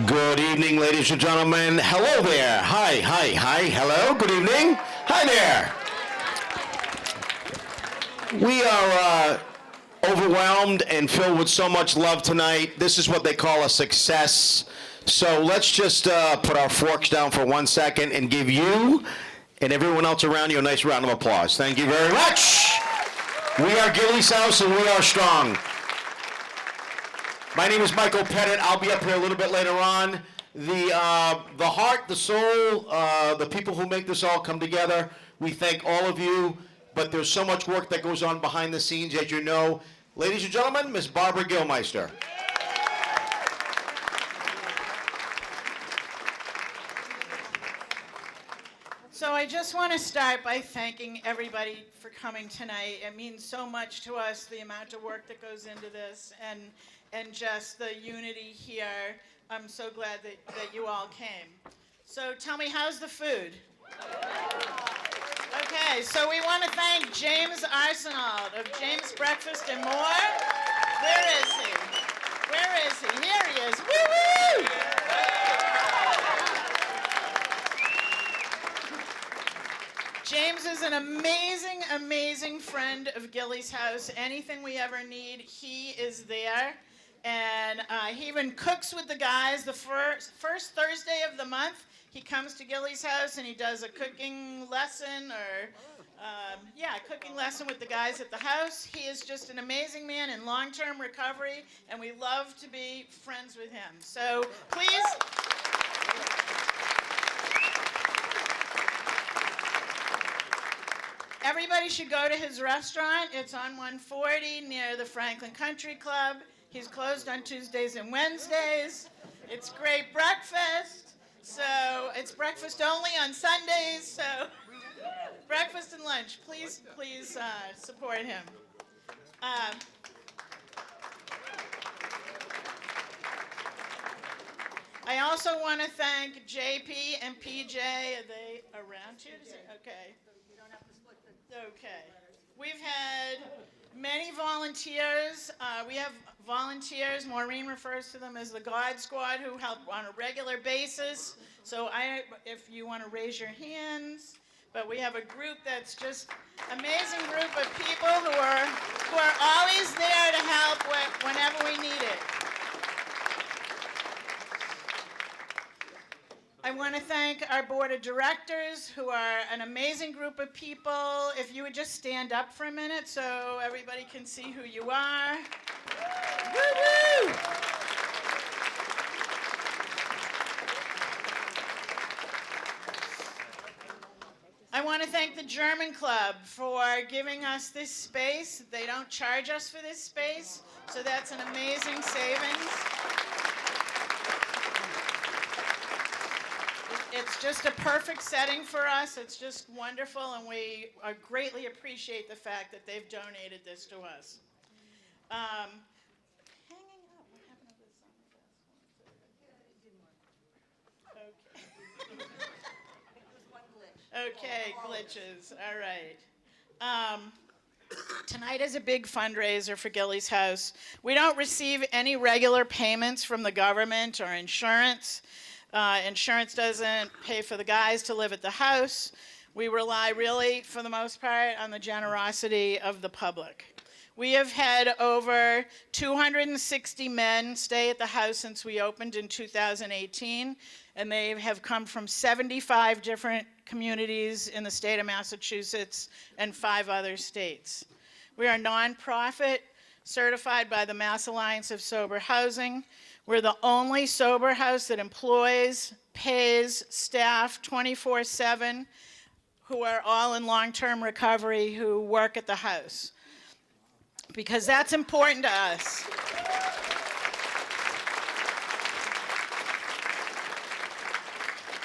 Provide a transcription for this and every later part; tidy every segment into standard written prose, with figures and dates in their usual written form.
Good evening, ladies and gentlemen. Hello there. Hi, hi, hi. Hello. Good evening. Hi there. We are overwhelmed and filled with so much love tonight. This is what they call a success. So let's just put our forks down for 1 second and give you and everyone else around you a nice round of applause. Thank you very much. We are Gilly's house and we are strong. My name is Michael Petit. I'll be up here a little bit later on. The heart, the soul, the people who make this all come together, we thank all of you, but there's so much work that goes on behind the scenes, as you know. Ladies and gentlemen, Miss Barbara Gilmeister. So I just want to start by thanking everybody for coming tonight. It means so much to us, the amount of work that goes into this, and just the unity here. I'm so glad that you all came. So tell me, how's the food? Okay, so we want to thank James Arsenault of James Breakfast and More. Where is he? Where is he? Here he is. Woo-woo! James is an amazing, amazing friend of Gilly's house. Anything we ever need, he is there. And he even cooks with the guys. The first Thursday of the month, he comes to Gilly's house and he does a cooking lesson cooking lesson with the guys at the house. He is just an amazing man in long-term recovery, and we love to be friends with him. So please. Everybody should go to his restaurant. It's on 140 near the Franklin Country Club. He's closed on Tuesdays and Wednesdays. It's great breakfast. So it's breakfast only on Sundays. So breakfast and lunch. Please support him. I also want to thank JP and PJ. Are they around here? Okay. Okay. We've had many volunteers. We have volunteers. Maureen refers to them as the God Squad, who help on a regular basis. So if you want to raise your hands. But we have a group that's just amazing group of people who are always there to help whenever we need it. I want to thank our board of directors, who are an amazing group of people. If you would just stand up for a minute so everybody can see who you are. Woo-woo! I want to thank the German Club for giving us this space. They don't charge us for this space, so that's an amazing savings. It's just a perfect setting for us. It's just wonderful, and we greatly appreciate the fact that they've donated this to us. Hanging up. What happened to this on? Okay. Okay, glitches. All right. Tonight is a big fundraiser for Gilly's house. We don't receive any regular payments from the government or insurance. Insurance doesn't pay for the guys to live at the house. We rely really, for the most part, on the generosity of the public. We have had over 260 men stay at the house since we opened in 2018, and they have come from 75 different communities in the state of Massachusetts and 5 other states. We are nonprofit, certified by the Mass Alliance of Sober Housing. We're the only sober house that employs, pays staff 24/7 who are all in long-term recovery who work at the house, because that's important to us.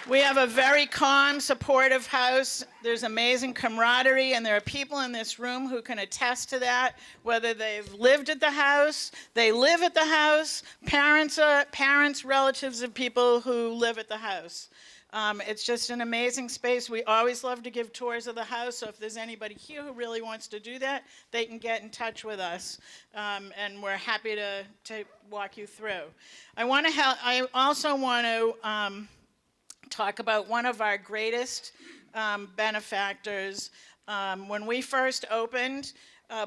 We have a very calm, supportive house. There's amazing camaraderie, and there are people in this room who can attest to that, whether they've lived at the house, they live at the house, parents, relatives of people who live at the house. It's just an amazing space. We always love to give tours of the house, so if there's anybody here who really wants to do that, they can get in touch with us, and we're happy to walk you through. I also want to talk about one of our greatest benefactors. When we first opened,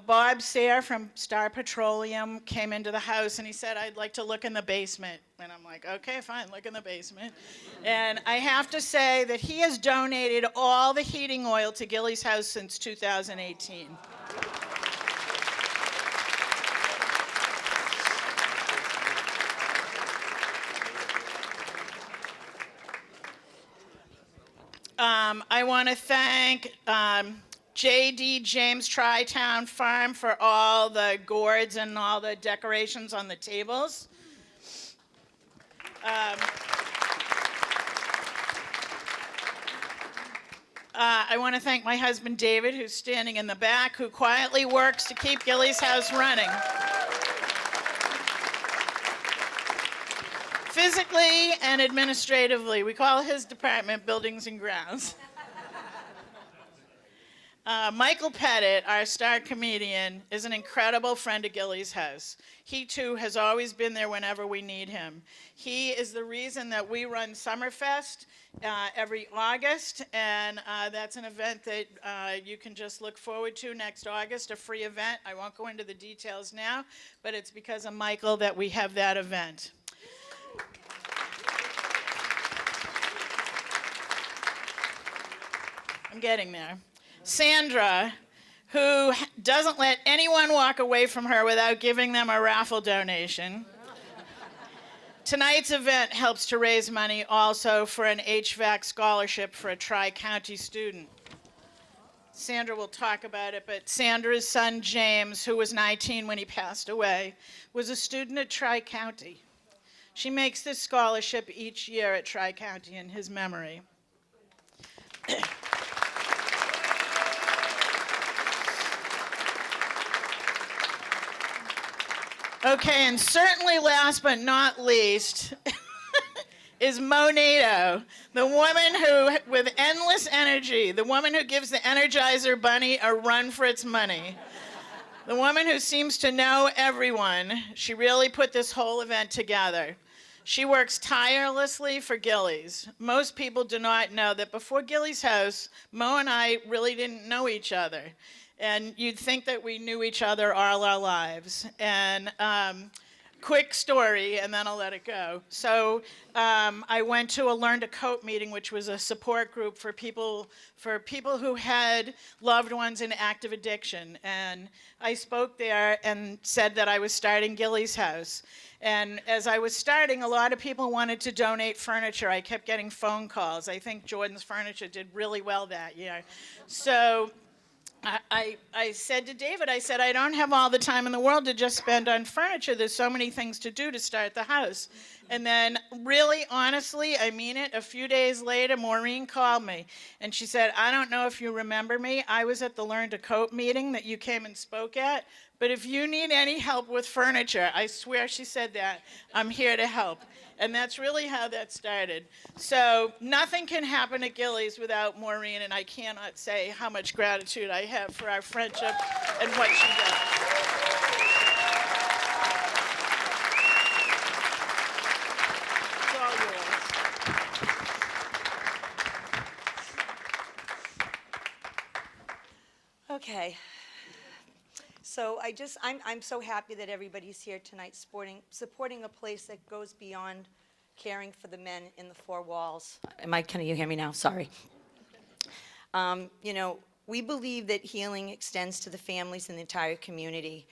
Bob Sayre from Star Petroleum came into the house and he said, "I'd like to look in the basement." And I'm like, "Okay, fine, look in the basement." And I have to say that he has donated all the heating oil to Gilly's house since 2018. I want to thank J.D. James Tri-Town Farm for all the gourds and all the decorations on the tables. I want to thank my husband David, who's standing in the back, who quietly works to keep Gilly's house running. Physically and administratively, we call his department Buildings and Grounds. Michael Petit, our star comedian, is an incredible friend of Gilly's house. He, too, has always been there whenever we need him. He is the reason that we run Summerfest every August, and that's an event that you can just look forward to next August, a free event. I won't go into the details now, but it's because of Michael that we have that event. I'm getting there. Sandra, who doesn't let anyone walk away from her without giving them a raffle donation. Tonight's event helps to raise money also for an HVAC scholarship for a Tri-County student. Sandra will talk about it, but Sandra's son, James, who was 19 when he passed away, was a student at Tri-County. She makes this scholarship each year at Tri-County in his memory. Okay, and certainly last but not least is Mo Nato, the woman who, with endless energy, the woman who gives the Energizer Bunny a run for its money. The woman who seems to know everyone. She really put this whole event together. She works tirelessly for Gilly's. Most people do not know that before Gilly's house, Mo and I really didn't know each other. And you'd think that we knew each other all our lives. And quick story, and then I'll let it go. So I went to a Learn to Cope meeting, which was a support group for people who had loved ones in active addiction. And I spoke there and said that I was starting Gilly's house. And as I was starting, a lot of people wanted to donate furniture. I kept getting phone calls. I think Jordan's Furniture did really well that year. So I said to David, I said, I don't have all the time in the world to just spend on furniture. There's so many things to do to start the house. And then really, honestly, I mean it, a few days later, Maureen called me. And she said, I don't know if you remember me. I was at the Learn to Cope meeting that you came and spoke at. But if you need any help with furniture, I swear she said that, I'm here to help. And that's really how that started. So nothing can happen at Gilly's without Maureen, and I cannot say how much gratitude I have for our friendship and what she does. It's all yours. Okay. So I'm so happy that everybody's here tonight supporting a place that goes beyond caring for the men in the four walls. Can you hear me now? Sorry. We believe that healing extends to the families and the entire community.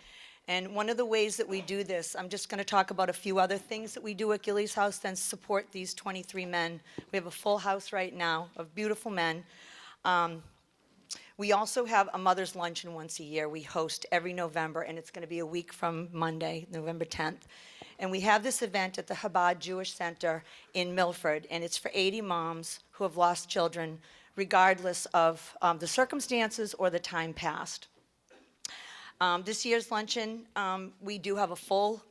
And one of the ways that we do this, I'm just going to talk about a few other things that we do at Gilly's house, then support these 23 men. We have a full house right now of beautiful men. We also have a mother's luncheon once a year. We host every November, and it's going to be a week from Monday, November 10th. And we have this event at the Chabad Jewish Center in Milford, and it's for 80 moms who have lost children, regardless of the circumstances or the time passed. This year's luncheon, we do have a full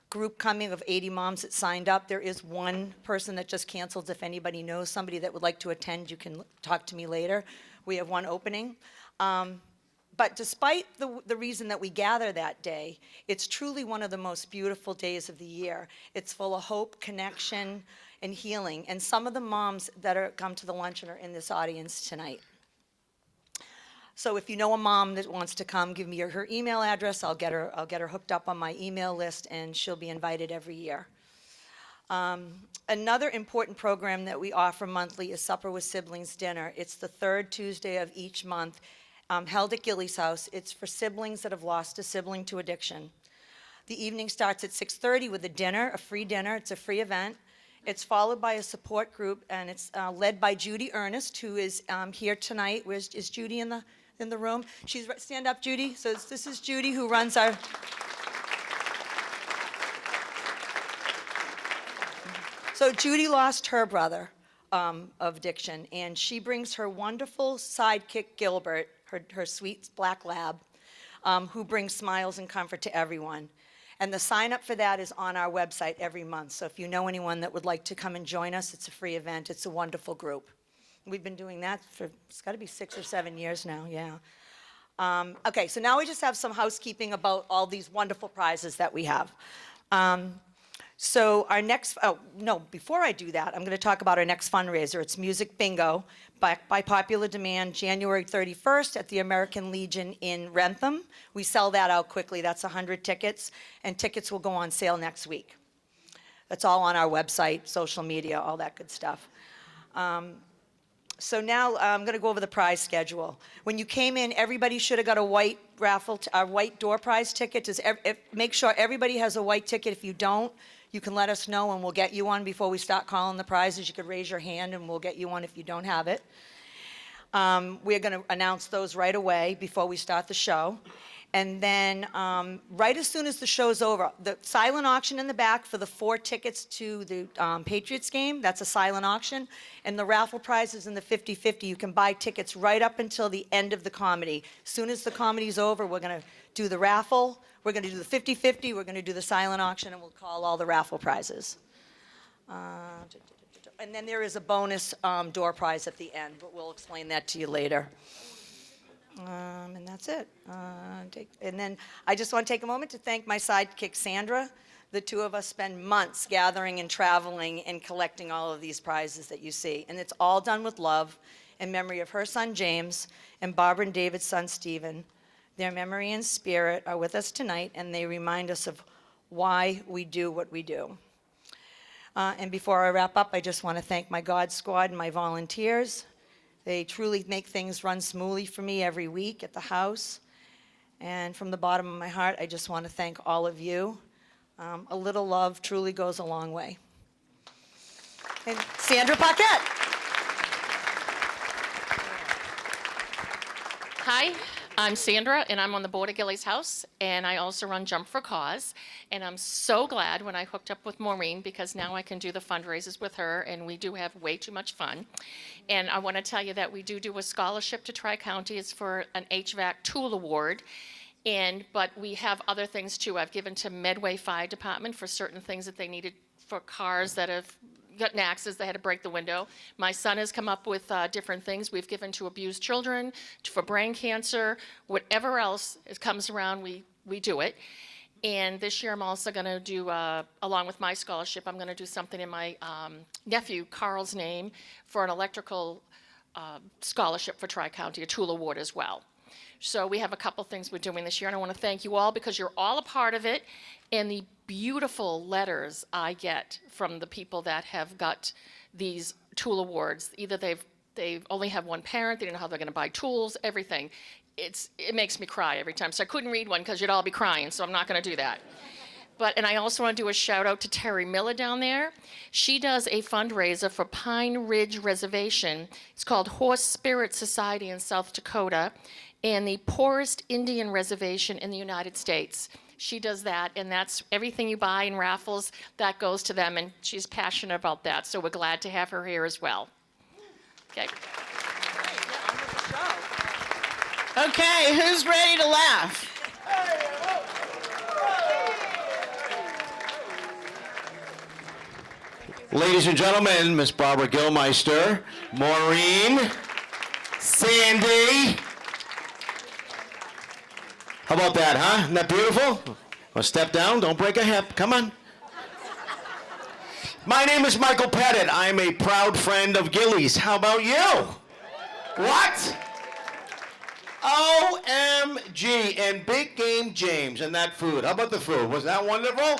group coming of 80 moms that signed up. There is one person that just canceled. If anybody knows somebody that would like to attend, you can talk to me later. We have one opening. But despite the reason that we gather that day, it's truly one of the most beautiful days of the year. It's full of hope, connection, and healing. And some of the moms that are come to the luncheon are in this audience tonight. So if you know a mom that wants to come, give me her email address. I'll get her hooked up on my email list, and she'll be invited every year. Another important program that we offer monthly is Supper with Siblings Dinner. It's the third Tuesday of each month, held at Gilly's house. It's for siblings that have lost a sibling to addiction. The evening starts at 6:30 with a dinner, a free dinner. It's a free event. It's followed by a support group, and it's led by Judy Ernest, who is here tonight. Is Judy in the room? Stand up, Judy. So this is Judy, who runs our... So Judy lost her brother of addiction, and she brings her wonderful sidekick, Gilbert, her sweet black lab, who brings smiles and comfort to everyone. And the sign up for that is on our website every month. So if you know anyone that would like to come and join us, it's a free event. It's a wonderful group. We've been doing that for, it's got to be 6 or 7 years now, yeah. Okay, so now we just have some housekeeping about all these wonderful prizes that we have. So our next, before I do that, I'm going to talk about our next fundraiser. It's Music Bingo, by popular demand, January 31st at the American Legion in Rentham. We sell that out quickly. That's 100 tickets, and tickets will go on sale next week. That's all on our website, social media, all that good stuff. So now I'm going to go over the prize schedule. When you came in, everybody should have got a white white door prize ticket. Make sure everybody has a white ticket. If you don't, you can let us know and we'll get you one before we start calling the prizes. You could raise your hand and we'll get you one if you don't have it. We're going to announce those right away before we start the show. And then right as soon as the show's over, the silent auction in the back for the 4 tickets to the Patriots game, that's a silent auction. And the raffle prizes in the 50-50, you can buy tickets right up until the end of the comedy. As soon as the comedy's over, we're going to do the raffle, we're going to do the 50-50, we're going to do the silent auction, and we'll call all the raffle prizes. And then there is a bonus door prize at the end, but we'll explain that to you later. And that's it. And then I just want to take a moment to thank my sidekick, Sandra. The two of us spend months gathering and traveling and collecting all of these prizes that you see. And it's all done with love in memory of her son, James, and Barbara and David's son, Stephen. Their memory and spirit are with us tonight, and they remind us of why we do what we do. And before I wrap up, I just want to thank my God Squad and my volunteers. They truly make things run smoothly for me every week at the house. And from the bottom of my heart, I just want to thank all of you. A little love truly goes a long way. And Sandra Paquette. Hi, I'm Sandra, and I'm on the board of Gilly's House, and I also run Jump for Cause. And I'm so glad when I hooked up with Maureen, because now I can do the fundraisers with her, and we do have way too much fun. And I want to tell you that we do a scholarship to Tri-County. It's for an HVAC tool award. But we have other things too. I've given to Medway Fire Department for certain things that they needed for cars that have gotten accidents, they had to break the window. My son has come up with different things. We've given to abused children, for brain cancer, whatever else comes around, we do it. And this year I'm also going to do, along with my scholarship, I'm going to do something in my nephew Carl's name for an electrical scholarship for Tri-County, a tool award as well. So we have a couple things we're doing this year, and I want to thank you all because you're all a part of it. And the beautiful letters I get from the people that have got these tool awards, either they only have one parent, they don't know how they're going to buy tools, everything. It makes me cry every time. So I couldn't read one because you'd all be crying, so I'm not going to do that. And I also want to do a shout out to Terry Miller down there. She does a fundraiser for Pine Ridge Reservation. It's called Horse Spirit Society in South Dakota, and the poorest Indian reservation in the United States. She does that, and that's everything you buy in raffles, that goes to them, and she's passionate about that. So we're glad to have her here as well. Okay. Okay, who's ready to laugh? Ladies and gentlemen, Miss Barbara Gilmeister, Maureen, Sandy. How about that, huh? Isn't that beautiful? Well, step down, don't break a hip. Come on. My name is Michael Petit. I'm a proud friend of Gilly's. How about you? What? OMG. And Big Game James and that food. How about the food? Was that wonderful?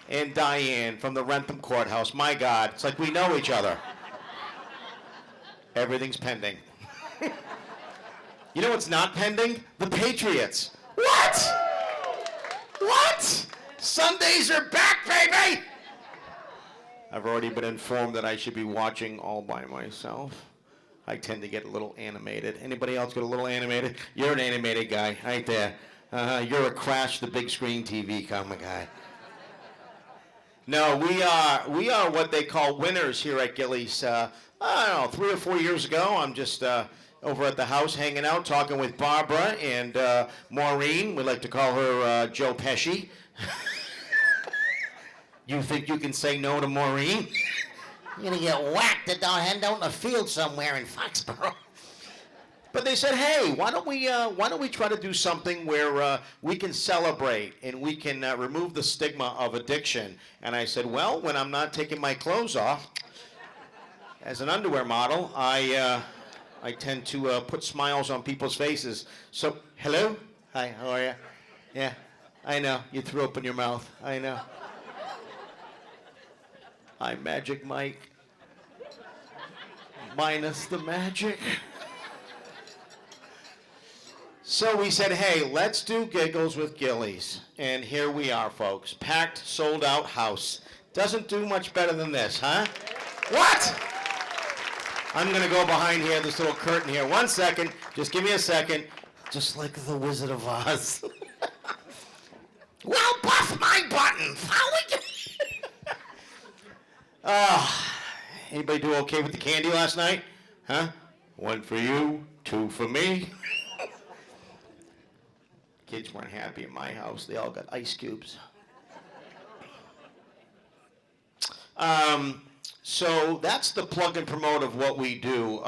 And Diane from the Rentham Courthouse. My God, it's like we know each other. Everything's pending. You know what's not pending? The Patriots. What? What? Sundays are back, baby! I've already been informed that I should be watching all by myself. I tend to get a little animated. Anybody else get a little animated? You're an animated guy, right there. You're a Crash the big screen TV kind of guy. No, we are what they call winners here at Gilly's. I don't know, 3 or 4 years ago, I'm just over at the house hanging out, talking with Barbara and Maureen. We like to call her Joe Pesci. You think you can say no to Maureen? You're gonna get whacked heading out in the field somewhere in Foxborough. But they said, hey, why don't we try to do something where we can celebrate and we can remove the stigma of addiction? And I said, well, when I'm not taking my clothes off, as an underwear model, I tend to put smiles on people's faces. So, hello? Hi, how are you? Yeah, I know. You threw up in your mouth. I know. I'm Magic Mike. Minus the magic. So we said, hey, let's do Giggles with Gillies. And here we are, folks. Packed, sold out house. Doesn't do much better than this, huh? What? I'm going to go behind here, this little curtain here. 1 second. Just give me a second. Just like the Wizard of Oz. Well, buff my buttons. How we anybody do okay with the candy last night? Huh? 1 for you, 2 for me. Kids weren't happy in my house. They all got ice cubes. So that's the plug and promote of what we do.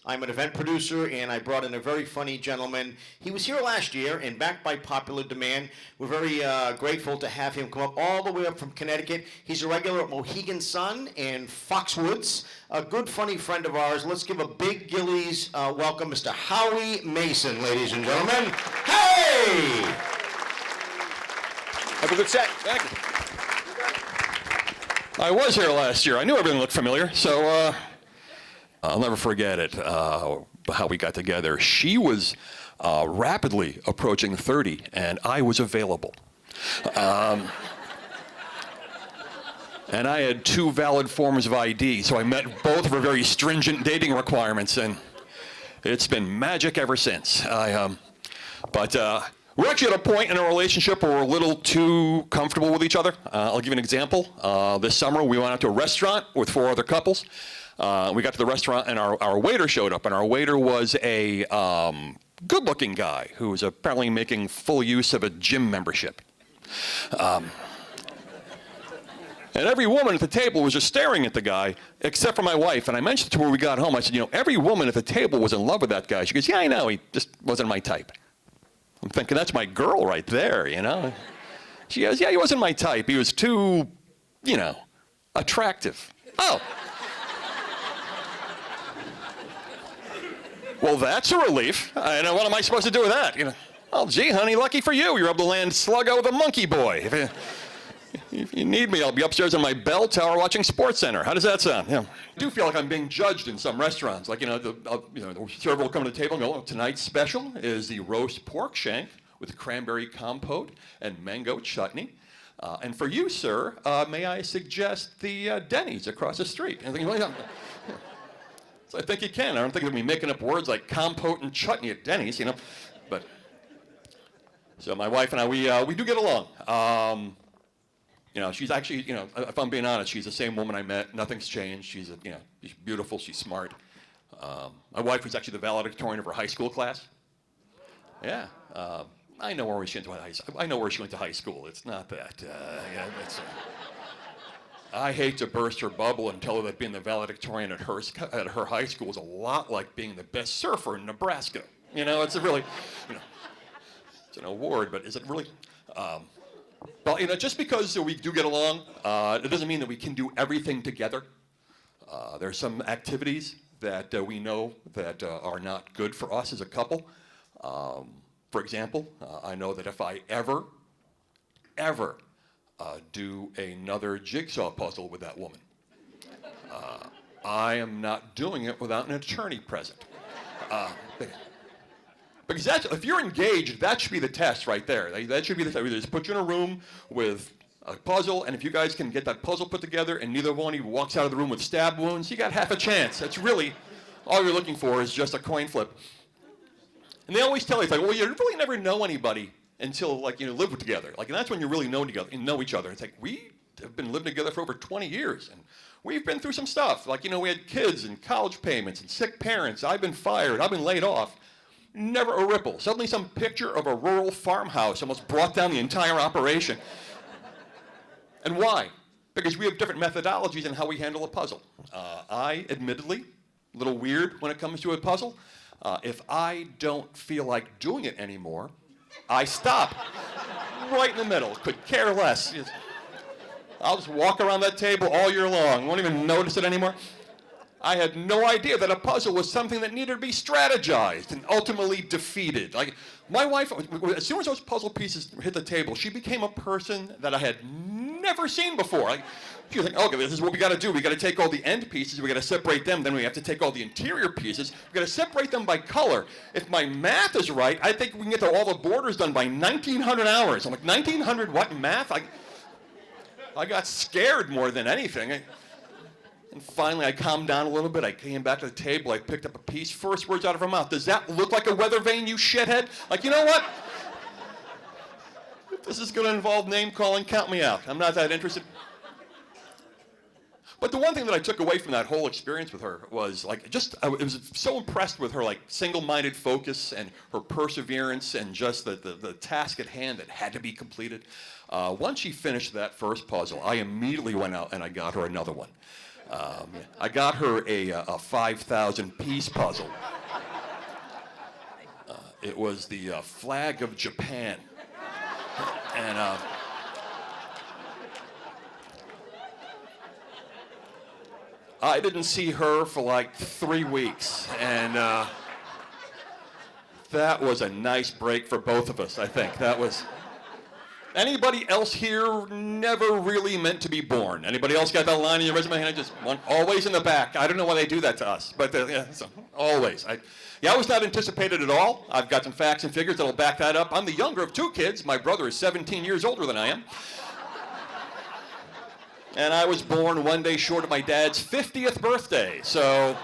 I'm an event producer, and I brought in a very funny gentleman. He was here last year, and backed by popular demand. We're very grateful to have him come up all the way up from Connecticut. He's a regular at Mohegan Sun and Foxwoods, a good, funny friend of ours. Let's give a big Gillies welcome, Mr. Howie Mason, ladies and gentlemen. Hey! Have a good set. Thank you. I was here last year. I knew everything looked familiar, so I'll never forget it, how we got together. She was rapidly approaching 30, and I was available. And I had 2 valid forms of ID, so I met both of her very stringent dating requirements, and it's been magic ever since. But we're actually at a point in our relationship where we're a little too comfortable with each other. I'll give you an example. This summer, we went out to a restaurant with 4 other couples. We got to the restaurant, and our waiter showed up, and our waiter was a good-looking guy who was apparently making full use of a gym membership. And every woman at the table was just staring at the guy, except for my wife. And I mentioned to her when we got home, I said, you know, every woman at the table was in love with that guy. She goes, yeah, I know, he just wasn't my type. I'm thinking, that's my girl right there, you know? She goes, yeah, he wasn't my type. He was too, you know, attractive. Oh. Well, that's a relief. I know, what am I supposed to do with that? You know, oh, gee, honey, lucky for you. You're able to land sluggo with a monkey boy. If you need me, I'll be upstairs on my bell tower watching SportsCenter. How does that sound? Yeah. I do feel like I'm being judged in some restaurants. Like, the server will come to the table and go, oh, tonight's special is the roast pork shank with cranberry compote and mango chutney. And for you, sir, may I suggest the Denny's across the street? And I think, well, yeah. So I think you can. I don't think you'll be making up words like compote and chutney at Denny's, you know. So my wife and I, we do get along. She's actually, if I'm being honest, she's the same woman I met. Nothing's changed. She's beautiful. She's smart. My wife was actually the valedictorian of her high school class. Yeah. I know where she went to high school. I know where she went to high school. It's not that. I hate to burst her bubble and tell her that being the valedictorian at her high school is a lot like being the best surfer in Nebraska. It's a really, it's an award, but is it really? Well, just because we do get along, it doesn't mean that we can do everything together. There are some activities that we know that are not good for us as a couple. For example, I know that if I ever do another jigsaw puzzle with that woman, I am not doing it without an attorney present. Because if you're engaged, that should be the test right there. That should be the test. We just put you in a room with a puzzle, and if you guys can get that puzzle put together and neither one of you walks out of the room with stab wounds, you got half a chance. That's really all you're looking for is just a coin flip. And they always tell you, it's like, well, you really never know anybody until live together. And that's when you really know each other. It's like we have been living together for over 20 years, and we've been through some stuff. We had kids and college payments and sick parents. I've been fired. I've been laid off. Never a ripple. Suddenly some picture of a rural farmhouse almost brought down the entire operation. And why? Because we have different methodologies in how we handle a puzzle. I, admittedly, a little weird when it comes to a puzzle. If I don't feel like doing it anymore, I stop. Right in the middle. Could care less. I'll just walk around that table all year long. Won't even notice it anymore. I had no idea that a puzzle was something that needed to be strategized and ultimately defeated. My wife, as soon as those puzzle pieces hit the table, she became a person that I had never seen before. She was like, okay, this is what we got to do. We got to take all the end pieces, we got to separate them, then we have to take all the interior pieces, we got to separate them by color. If my math is right, I think we can get all the borders done by 1900 hours. I'm like, 1900 what math? I got scared more than anything. And finally, I calmed down a little bit. I came back to the table. I picked up a piece. First words out of her mouth, does that look like a weather vane, you shithead? You know what? If this is going to involve name calling, count me out. I'm not that interested. But the one thing that I took away from that whole experience with her was I was so impressed with her single-minded focus and her perseverance and just the task at hand that had to be completed. Once she finished that first puzzle, I immediately went out and I got her another one. I got her a 5,000 piece puzzle. It was the flag of Japan. And I didn't see her for 3 weeks. And that was a nice break for both of us, I think. That was... Anybody else here never really meant to be born? Anybody else got that line in your resume? I just want always in the back. I don't know why they do that to us, but always. I was not anticipated at all. I've got some facts and figures that'll back that up. I'm the younger of 2 kids. My brother is 17 years older than I am. And I was born one day short of my dad's 50th birthday, so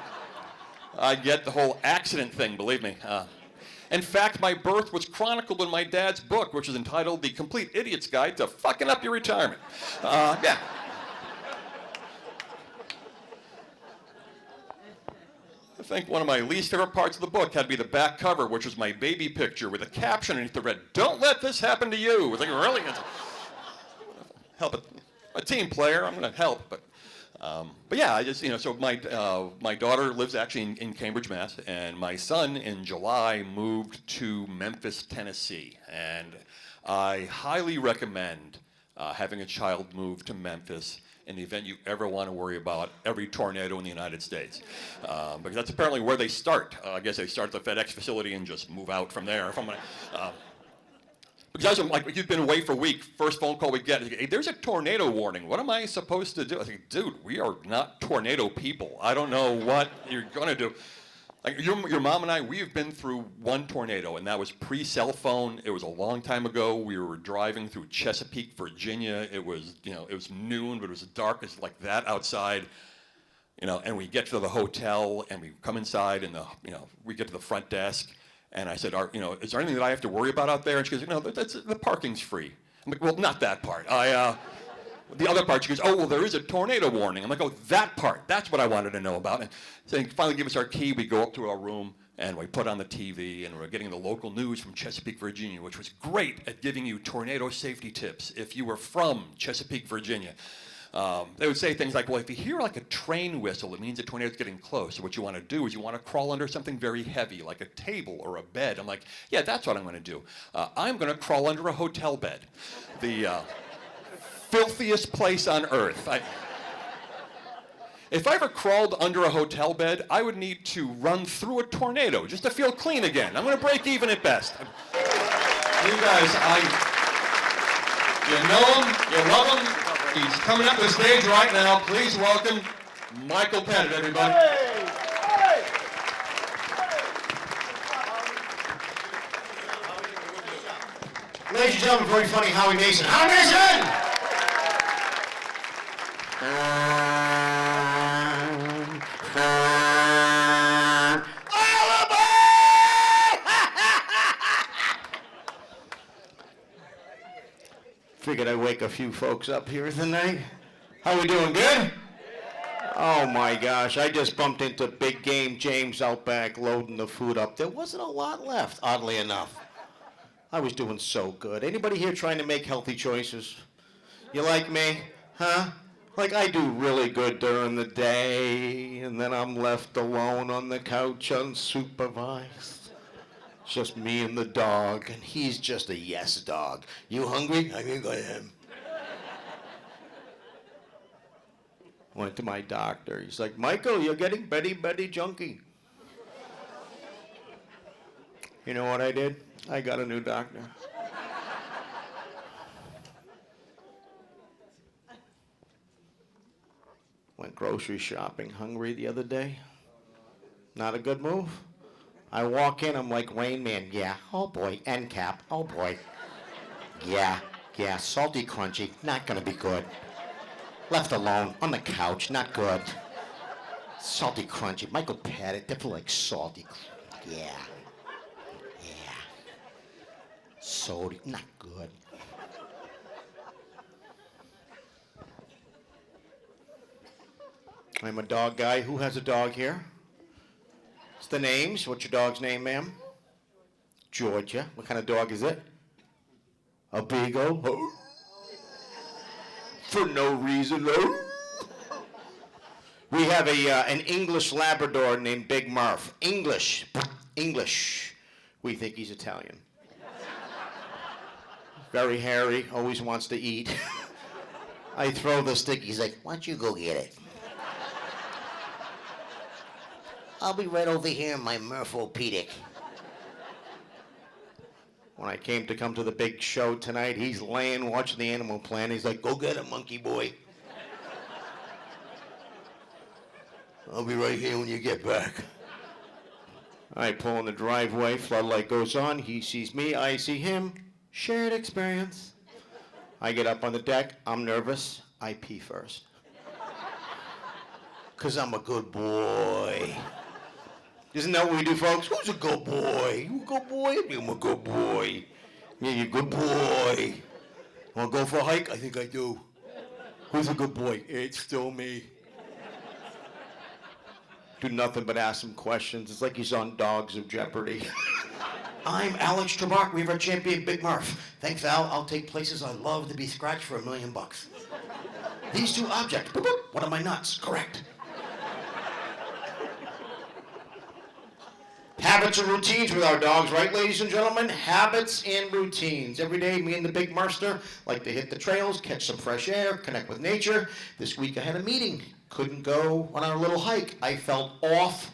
I get the whole accident thing, believe me. In fact, my birth was chronicled in my dad's book, which is entitled The Complete Idiot's Guide to Fucking Up Your Retirement. Yeah. I think one of my least favorite parts of the book had to be the back cover, which was my baby picture with a caption underneath that read, "Don't let this happen to you." It's really? Help it. I'm a team player. I'm going to help, but yeah, I just, so my daughter lives actually in Cambridge, Mass, and my son in July moved to Memphis, Tennessee, and I highly recommend having a child move to Memphis in the event you ever want to worry about every tornado in the United States, because that's apparently where they start. I guess they start at the FedEx facility and just move out from there. Because you've been away for a week, first phone call we get is, hey, there's a tornado warning. What am I supposed to do? I think, dude, we are not tornado people. I don't know what you're going to do. Your mom and I, we've been through one tornado, and that was pre-cell phone. It was a long time ago. We were driving through Chesapeake, Virginia. It was, it was noon, but it was dark as like that outside. And we get to the hotel, and we come inside, and we get to the front desk. And I said, is there anything that I have to worry about out there? And she goes, no, the parking's free. I'm like, well, not that part. The other part, she goes, oh, well, there is a tornado warning. I'm like, oh, that part. That's what I wanted to know about. And so they finally give us our key. We go up to our room, and we put on the TV, and we're getting the local news from Chesapeake, Virginia, which was great at giving you tornado safety tips if you were from Chesapeake, Virginia. They would say things like, well, if you hear like a train whistle, it means the tornado's getting close. So what you want to do is you want to crawl under something very heavy, like a table or a bed. I'm like, yeah, that's what I'm going to do. I'm going to crawl under a hotel bed. The filthiest place on earth. If I ever crawled under a hotel bed, I would need to run through a tornado just to feel clean again. I'm going to break even at best. You guys, you know him, you love him. He's coming up the stage right now. Please welcome Michael Petit, everybody. Ladies and gentlemen, very funny Howie Mason. Howie Mason! Figured I'd wake a few folks up here tonight. How we doing, good? Oh my gosh, I just bumped into Big Game James out back loading the food up. There wasn't a lot left, oddly enough. I was doing so good. Anybody here trying to make healthy choices? You like me? Huh? Like I do really good during the day, and then I'm left alone on the couch unsupervised. It's just me and the dog, and he's just a yes dog. You hungry? I think I am. Went to my doctor. He's like, Michael, you're getting Betty junky. You know what I did? I got a new doctor. Went grocery shopping hungry the other day. Not a good move. I walk in, I'm like Rain Man. Yeah, oh boy, end cap, oh boy. Yeah, salty crunchy, not gonna be good. Left alone, on the couch, not good. Salty crunchy, Michael Petit, different like salty. Yeah. Salty, not good. I'm a dog guy. Who has a dog here? It's the names. What's your dog's name, ma'am? Georgia. What kind of dog is it? A beagle. Oh. For no reason. Oh. We have an English Labrador named Big Murph. English. We think he's Italian. Very hairy. Always wants to eat. I throw the stick. He's like, why don't you go get it? I'll be right over here in my Murph-O-Pedic. When I came to the big show tonight, he's laying watching the Animal Planet. He's like, go get him, monkey boy. I'll be right here when you get back. I pull in the driveway, floodlight goes on, he sees me, I see him. Shared experience. I get up on the deck, I'm nervous, I pee first. 'Cause I'm a good boy. Isn't that what we do, folks? Who's a good boy? You a good boy? I'm a good boy. Yeah, you're a good boy. Want to go for a hike? I think I do. Who's a good boy? It's still me. Do nothing but ask him questions. It's like he's on Dogs of Jeopardy. I'm Alex Trebek, Weaver champion, Big Murph. Thanks, Al. I'll take places I love to be scratched for $1 million. These two objects. Boop, boop. What are my nuts? Correct. Habits and routines with our dogs, right, ladies and gentlemen? Habits and routines. Every day, me and the Big Murpster like to hit the trails, catch some fresh air, connect with nature. This week I had a meeting. Couldn't go on our little hike. I felt off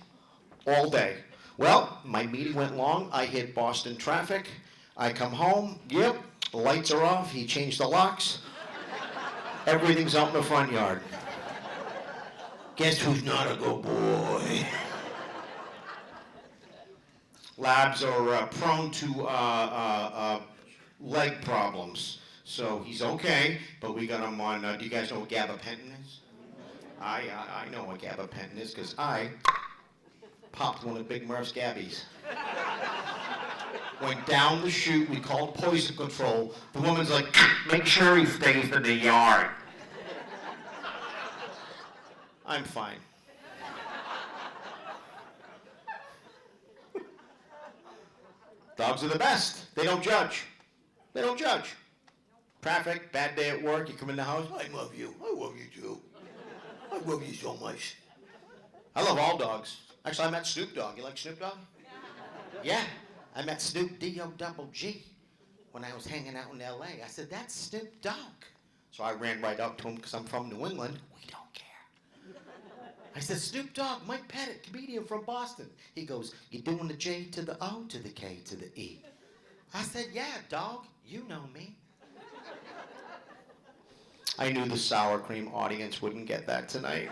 all day. Well, my meeting went long. I hit Boston traffic. I come home. Yep, the lights are off. He changed the locks. Everything's out in the front yard. Guess who's not a good boy? Labs are prone to leg problems. So he's okay, but we got him on, do you guys know what gabapentin is? I know what gabapentin is because I popped one of Big Murph's gabbies. went down the chute. We called poison control. The woman's like, make sure he stays in the yard. I'm fine. Dogs are the best. They don't judge. They don't judge. Traffic, bad day at work, you come in the house, I love you. I love you too. I love you so much. I love all dogs. Actually, I met Snoop Dogg. You like Snoop Dogg? Yeah. I met Snoop D-O-double-G when I was hanging out in L.A. I said, that's Snoop Dogg. So I ran right up to him because I'm from New England. We don't care. I said, Snoop Dogg, Mike Petit, comedian from Boston. He goes, you doing the J to the O to the K to the E? I said, yeah, dog, you know me. I knew the sour cream audience wouldn't get that tonight.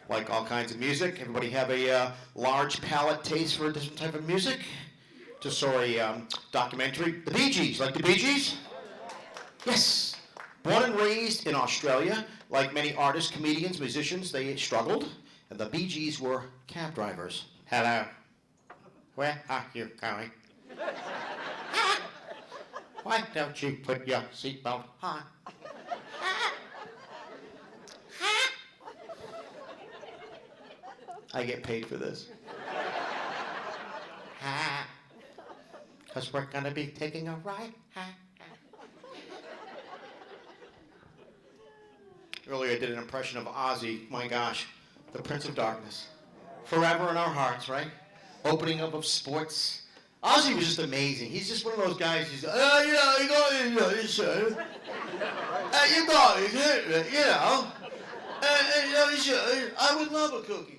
Like all kinds of music. Everybody have a large palate taste for a different type of music? Just saw a documentary. The Bee Gees. Like the Bee Gees? Yes. Born and raised in Australia, like many artists, comedians, musicians, they struggled. And the Bee Gees were cab drivers. Hello. Where are you going? Why don't you put your seatbelt on? I get paid for this. Because we're going to be taking a ride. Earlier I did an impression of Ozzy. My gosh, the Prince of Darkness. Forever in our hearts, right? Opening up of sports. Ozzy was just amazing. He's just one of those guys. He's, you got this, son. You got it, you know. I would love a cookie.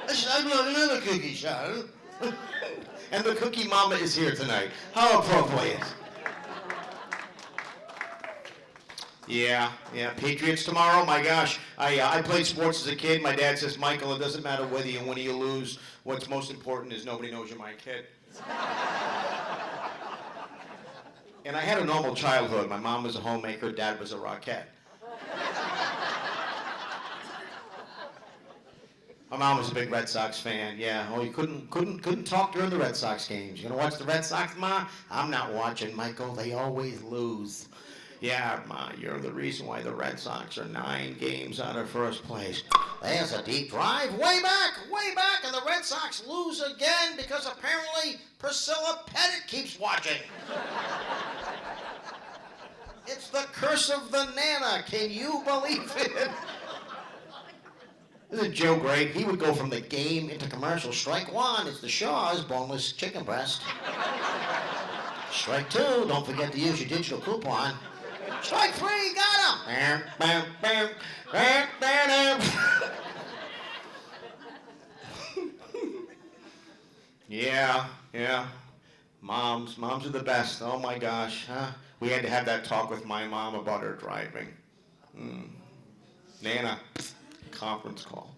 I'd love another cookie, son. And the cookie mama is here tonight. How appropriate. Yeah. Patriots tomorrow. My gosh, I played sports as a kid. My dad says, Michael, it doesn't matter whether you win or you lose. What's most important is nobody knows you're my kid. And I had a normal childhood. My mom was a homemaker. Dad was a rockette. My mom was a big Red Sox fan. Yeah. Oh, you couldn't talk during the Red Sox games. You gonna watch the Red Sox, Ma? I'm not watching, Michael. They always lose. Yeah, Ma, you're the reason why the Red Sox are 9 games out of first place. There's a deep drive way back, and the Red Sox lose again because apparently Priscilla Petit keeps watching. It's the curse of the Nana. Can you believe it? Isn't Joe great? He would go from the game into commercial. Strike 1, it's the Shaw's boneless chicken breast. Strike 2, don't forget to use your digital coupon. Strike 3, got him! Bam, bam, bam, bam, bam. Yeah. Moms are the best. Oh my gosh, huh? We had to have that talk with my mom about her driving. Nana, conference call.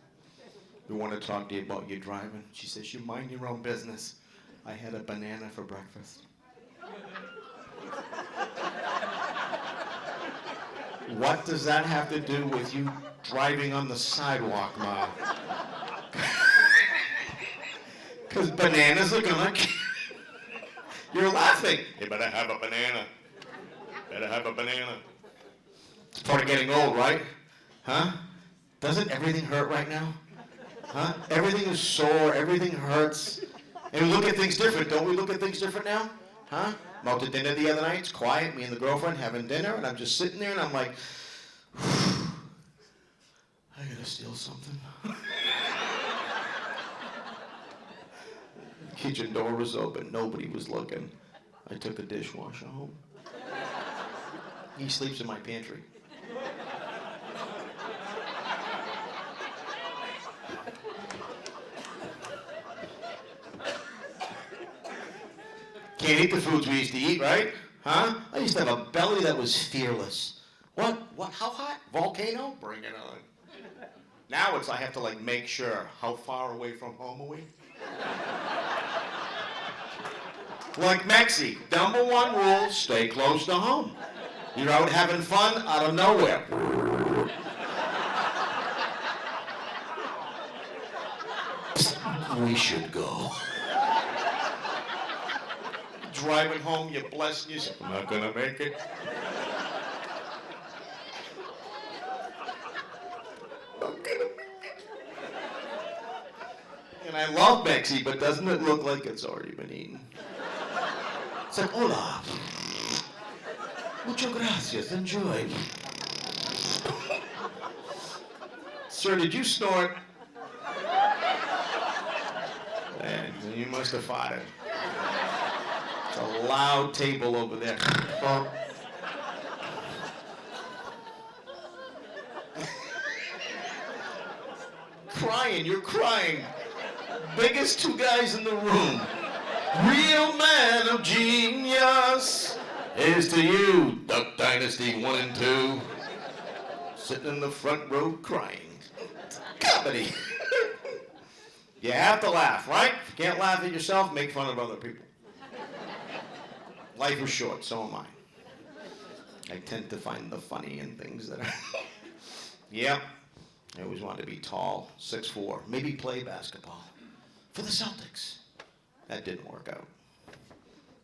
We want to talk to you about your driving. She says, you mind your own business. I had a banana for breakfast. What does that have to do with you driving on the sidewalk, Mom? Because bananas are gonna You're laughing. You better have a banana. Better have a banana. It's part of getting old, right? Huh? Doesn't everything hurt right now? Huh? Everything is sore, everything hurts. And we look at things different. Don't we look at things different now? Huh? I'm out to dinner the other night. It's quiet. Me and the girlfriend having dinner, and I'm just sitting there, and I'm like, I gotta steal something. The kitchen door was open. Nobody was looking. I took the dishwasher home. He sleeps in my pantry. Can't eat the foods we used to eat, right? Huh? I used to have a belly that was fearless. What? How hot? Volcano? Bring it on. Now it's I have to like make sure. How far away from home are we? Like Mexi, number 1 rule, stay close to home. You're out having fun out of nowhere. We should go. Driving home, you're blessing yourself. I'm not gonna make it. Not gonna make it. And I love Mexi, but doesn't it look like it's already been eaten? It's like, hola. Muchas gracias. Enjoy. Sir, did you snort? Man, you must have farted. It's a loud table over there. Crying, you're crying. Biggest two guys in the room. Real man of genius. Here's to you, Duck Dynasty 1 and 2. Sitting in the front row crying. Comedy. You have to laugh, right? If you can't laugh at yourself, make fun of other people. Life is short, so am I. I tend to find the funny in things that are... Yep. I always wanted to be tall, 6'4", maybe play basketball for the Celtics. That didn't work out.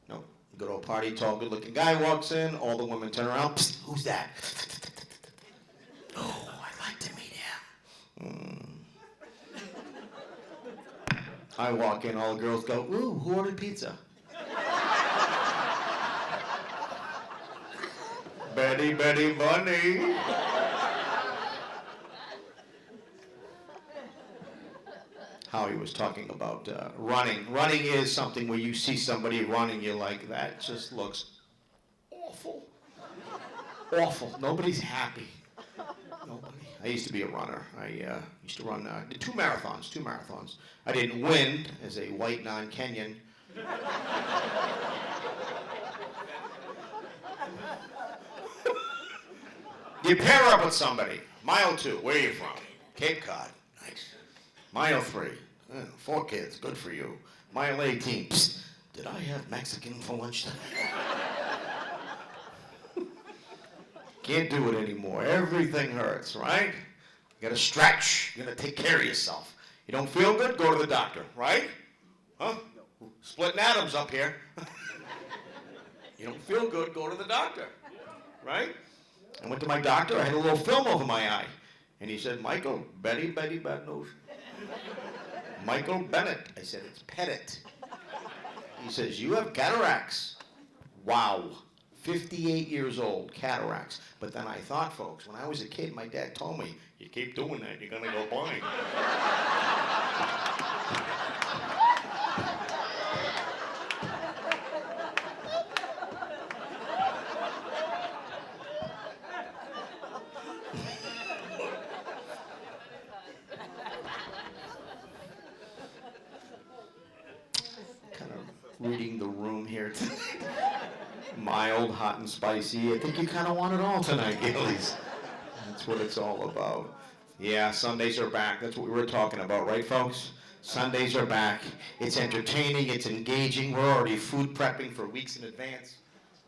Nope. Go to a party, tall, good-looking guy walks in, all the women turn around. Psst, who's that? Oh, I'd like to meet him. I walk in, all the girls go, ooh, who ordered pizza? Betty, Betty, Bunny. Howie was talking about running. Running is something where you see somebody running, you're like, that just looks awful. Awful. Nobody's happy. Nobody. I used to be a runner. I used to run did two marathons. I didn't win as a white non-Kenyan. You pair up with somebody. Mile 2, where are you from? Cape Cod. Nice. Mile 3, 4 kids, good for you. Mile 18, psst, did I have Mexican for lunch today? Can't do it anymore. Everything hurts, right? You gotta stretch. You gotta take care of yourself. You don't feel good? Go to the doctor, right? Huh? Splitting atoms up here. You don't feel good? Go to the doctor, right? I went to my doctor. I had a little film over my eye. And he said, Michael, Betty, bad nose. Michael Bennett. I said, it's Petit. He says, you have cataracts. Wow. 58 years old, cataracts. But then I thought, folks, when I was a kid, my dad told me, you keep doing that, you're going to go blind. Reading the room here tonight. Mild, hot, and spicy. I think you kind of want it all tonight, Gillies. That's what it's all about. Yeah, Sundays are back. That's what we were talking about, right, folks? Sundays are back. It's entertaining. It's engaging. We're already food prepping for weeks in advance.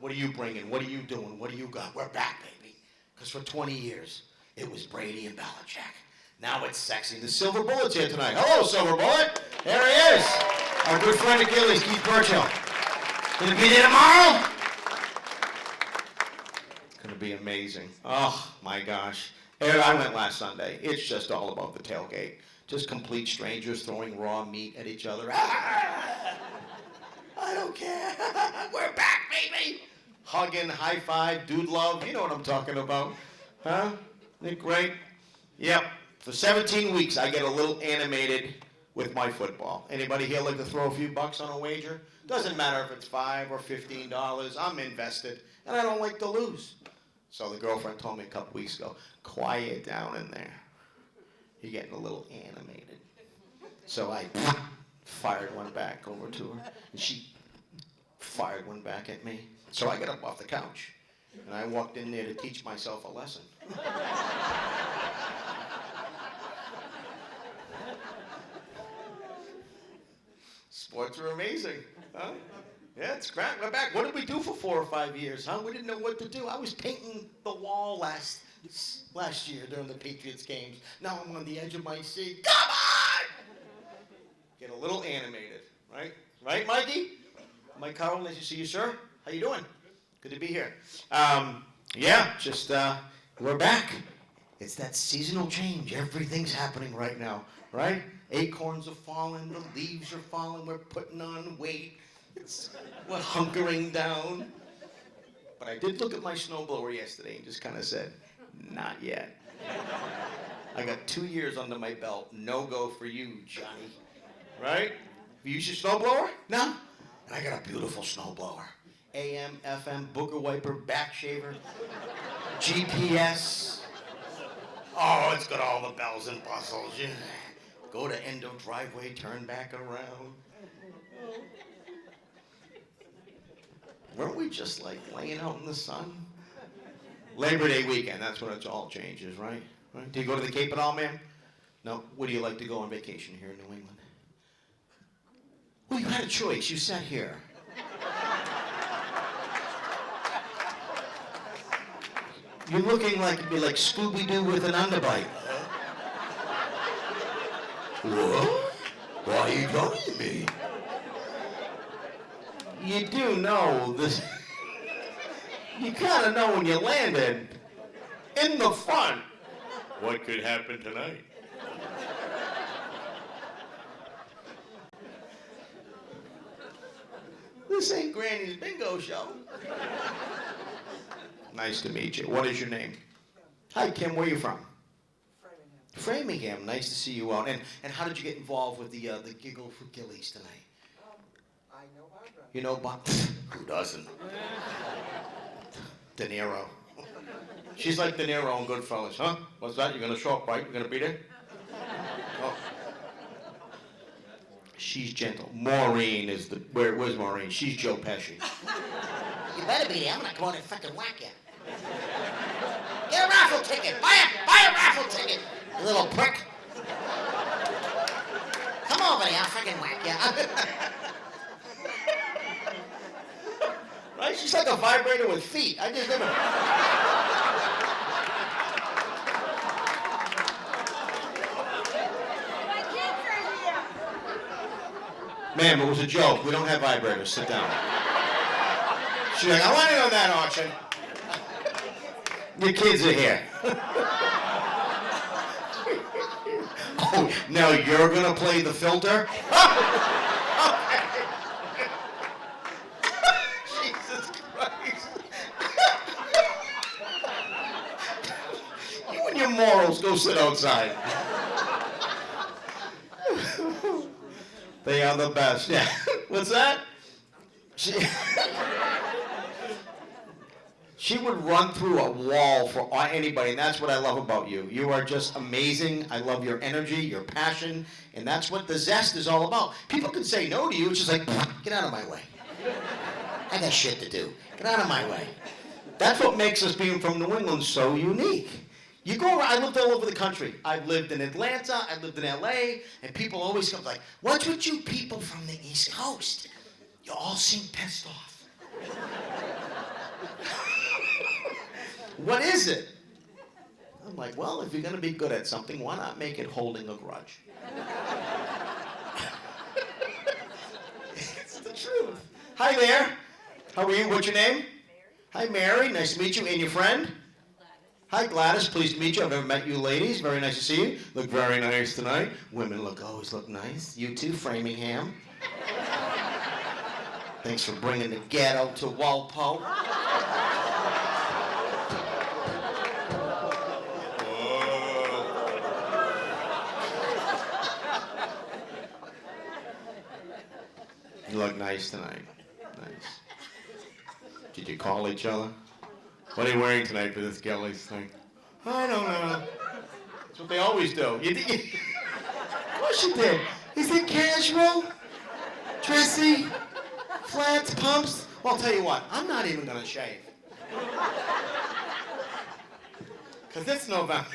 What are you bringing? What are you doing? What do you got? We're back, baby. Because for 20 years, it was Brady and Belichick. Now it's sexy. The Silver Bullet's here tonight. Hello, Silver Bullet. There he is. Our good friend of Gilly's, Keith Burchill. Gonna be there tomorrow? It's gonna be amazing. Oh, my gosh. I went last Sunday. It's just all about the tailgate. Just complete strangers throwing raw meat at each other. Ah, I don't care. We're back, baby. Hugging, high five, dude love. You know what I'm talking about. Huh? Isn't it great? Yep. For 17 weeks, I get a little animated with my football. Anybody here like to throw a few bucks on a wager? Doesn't matter if it's $5 or $15. I'm invested, and I don't like to lose. So the girlfriend told me a couple weeks ago, quiet down in there. You're getting a little animated. So I fired one back over to her, and she fired one back at me. So I got up off the couch, and I walked in there to teach myself a lesson. Sports are amazing, huh? Yeah, it's great. We're back. What did we do for 4 or 5 years, huh? We didn't know what to do. I was painting the wall last year during the Patriots games. Now I'm on the edge of my seat. Come on! get a little animated, right? Right, Mikey? Mike Carroll, nice to see you, sir. How you doing? Good to be here. Yeah, just we're back. It's that seasonal change. Everything's happening right now, right? Acorns are falling, the leaves are falling, we're putting on weight. We're hunkering down. But I did look at my snowblower yesterday and just kind of said, not yet. I got 2 years under my belt. No go for you, Johnny. Right? You use your snowblower? No? And I got a beautiful snowblower. AM, FM, booger wiper, back shaver, GPS. Oh, it's got all the bells and whistles. Yeah. Go to end of driveway, turn back around. Weren't we just like laying out in the sun? Labor Day weekend, that's when it all changes, right? Do you go to the Cape at all, ma'am? No? Where do you like to go on vacation here in New England? Well, you had a choice. You sat here. You're looking like you'd be like Scooby-Doo with an underbite. What? Why are you talking to me? You do know this. You kind of know when you landed in the front. What could happen tonight? This ain't Granny's bingo show. Nice to meet you. What is your name? Hi, Kim. Where are you from? Framingham. Nice to see you out. And how did you get involved with the Giggle for Gillies tonight? I know Barbara. You know Bob? Who doesn't? De Niro. She's like De Niro on Goodfellas, huh? What's that? You're gonna show up, right? You're gonna be there? Oh. She's gentle. Maureen is the. Where's Maureen? She's Joe Pesci. You better be there. I'm gonna come on and fucking whack you. Get a raffle ticket. Buy a raffle ticket. You little prick. Come over here. I'll fucking whack you. Right? She's like a vibrator with feet. I just never. My kids are here. Ma'am, it was a joke. We don't have vibrators. Sit down. She's like, I want to know that auction. Your kids are here. Oh, now you're going to play the filter? Okay. Jesus Christ. You and your morals, go sit outside. They are the best. Yeah. What's that? She would run through a wall for anybody, and that's what I love about you. You are just amazing. I love your energy, your passion, and that's what the zest is all about. People can say no to you, it's just like, get out of my way. I got shit to do. Get out of my way. That's what makes us, being from New England, so unique. You go around, I lived all over the country. I've lived in Atlanta, I lived in LA, and people always come like, what's with you people from the East Coast? You all seem pissed off. What is it? I'm like, well, if you're going to be good at something, why not make it holding a grudge? It's the truth. Hi there. How are you? What's your name? Mary. Hi, Mary. Nice to meet you. And your friend? Hi, Gladys. Pleased to meet you. I've never met you ladies. Very nice to see you. Look very nice tonight. Women always look nice. You too, Framingham. Thanks for bringing the ghetto to Walpole. You look nice tonight. Nice. Did you call each other? What are you wearing tonight for this Gilly's thing? I don't know. That's what they always do. Of course you did. Is it casual? Dressy? Flats? Pumps? Well, I'll tell you what. I'm not even going to shave. Because it's November.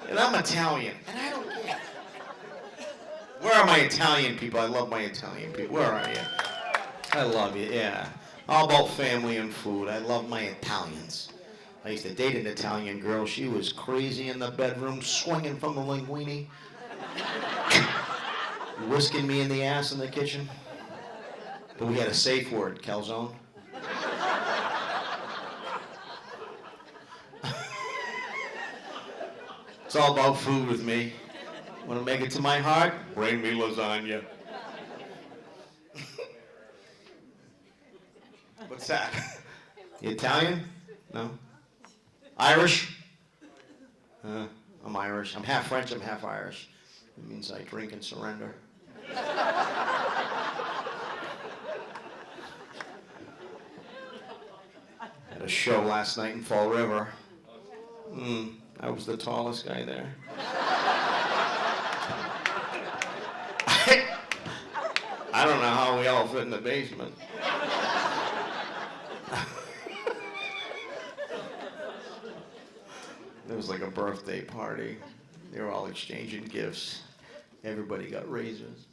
And I'm Italian. And I don't care. Where are my Italian people? I love my Italian people. Where are you? I love you, yeah. All about family and food. I love my Italians. I used to date an Italian girl. She was crazy in the bedroom, swinging from the linguine. Whisking me in the ass in the kitchen. But we got a safe word, calzone. It's all about food with me. Want to make it to my heart? Bring me lasagna. What's that? You Italian? No? Irish? I'm Irish. I'm half French, I'm half Irish. It means I drink and surrender. Had a show last night in Fall River. I was the tallest guy there. I don't know how we all fit in the basement. It was like a birthday party. They were all exchanging gifts. Everybody got raises.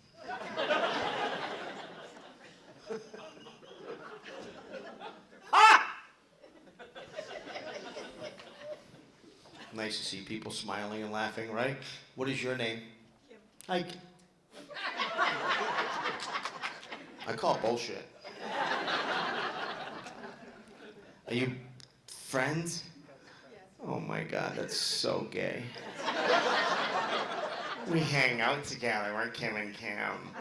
Nice to see people smiling and laughing, right? What is your name? Kim. Hi. I call bullshit. Are you friends? Oh my God, that's so gay. We hang out together, we're Kim and Kim.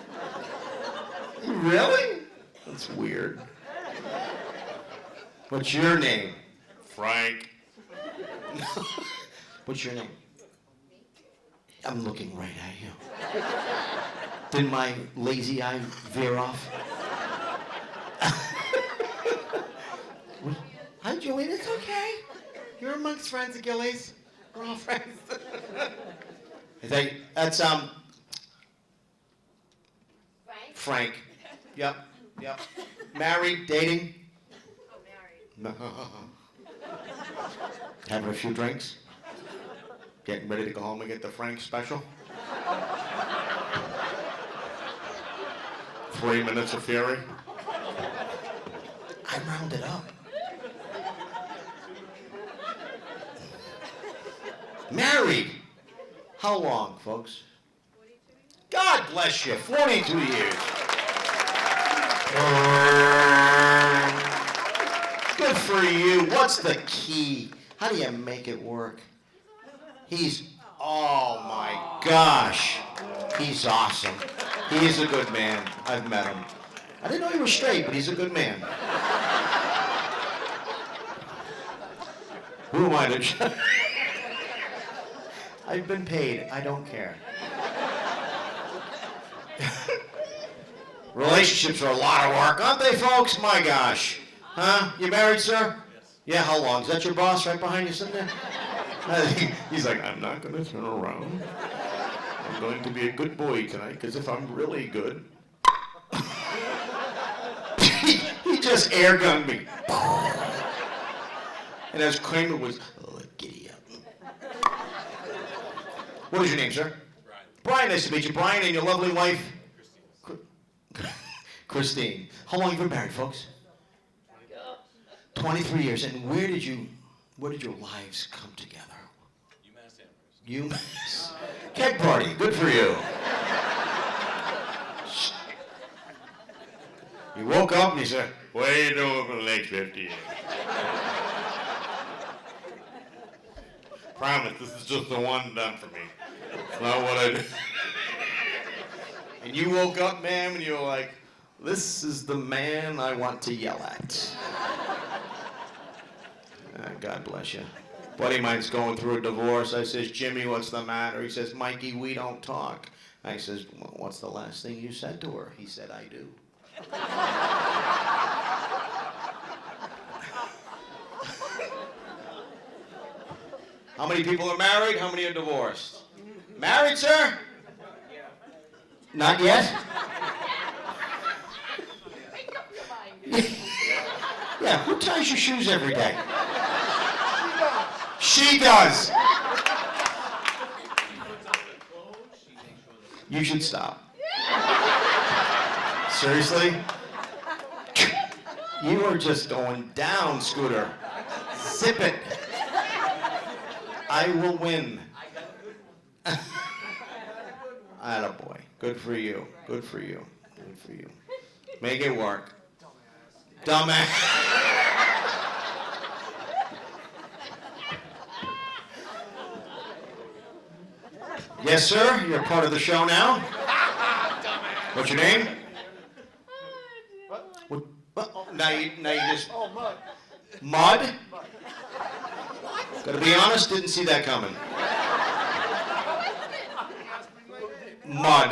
Really? That's weird. What's your name? Frank. What's your name? I'm looking right at you. Did my lazy eye veer off? Hi, Julie, it's okay. You're amongst friends at Gilly's. We're all friends. That's Frank. Yep. Married, dating? Oh, married. Having a few drinks? Getting ready to go home and get the Frank special? 3 minutes of fury? I rounded up. Married? How long, folks? 42 years. God bless you, 42 years. Good for you. What's the key? How do you make it work? Oh my gosh. He's awesome. He is a good man. I've met him. I didn't know he was straight, but he's a good man. Who am I to judge? I've been paid. I don't care. Relationships are a lot of work, aren't they, folks? My gosh. Huh? You married, sir? Yes. Yeah, how long? Is that your boss right behind you sitting there? He's like, I'm not going to turn around. I'm going to be a good boy tonight, because if I'm really good... he just air gunned me. And as Kramer was, giddy up. What is your name, sir? Brian. Brian, nice to meet you. Brian and your lovely wife? Christine. How long have you been married, folks? 23 years. And where did your lives come together? UMass. Keg party. Good for you. You woke up and you said, what are you doing for the next 50 years? Promise, this is just the one done for me. It's not what I do. And you woke up, ma'am, and you were like, this is the man I want to yell at. God bless you. Buddy of mine's going through a divorce. I says, Jimmy, what's the matter? He says, Mikey, we don't talk. I says, well, what's the last thing you said to her? He said, I do. How many people are married? How many are divorced? Married, sir? Not yet? Yeah, who ties your shoes every day? She does. You should stop. Seriously? You are just going down, Scooter. Zip it. I will win. Attaboy. Good for you. Good for you. Good for you. Make it work. Dumbass. Yes, sir. You're part of the show now. What's your name? What? Oh, now you just. Oh, Mud. Mud? Gotta be honest, didn't see that coming. Mud.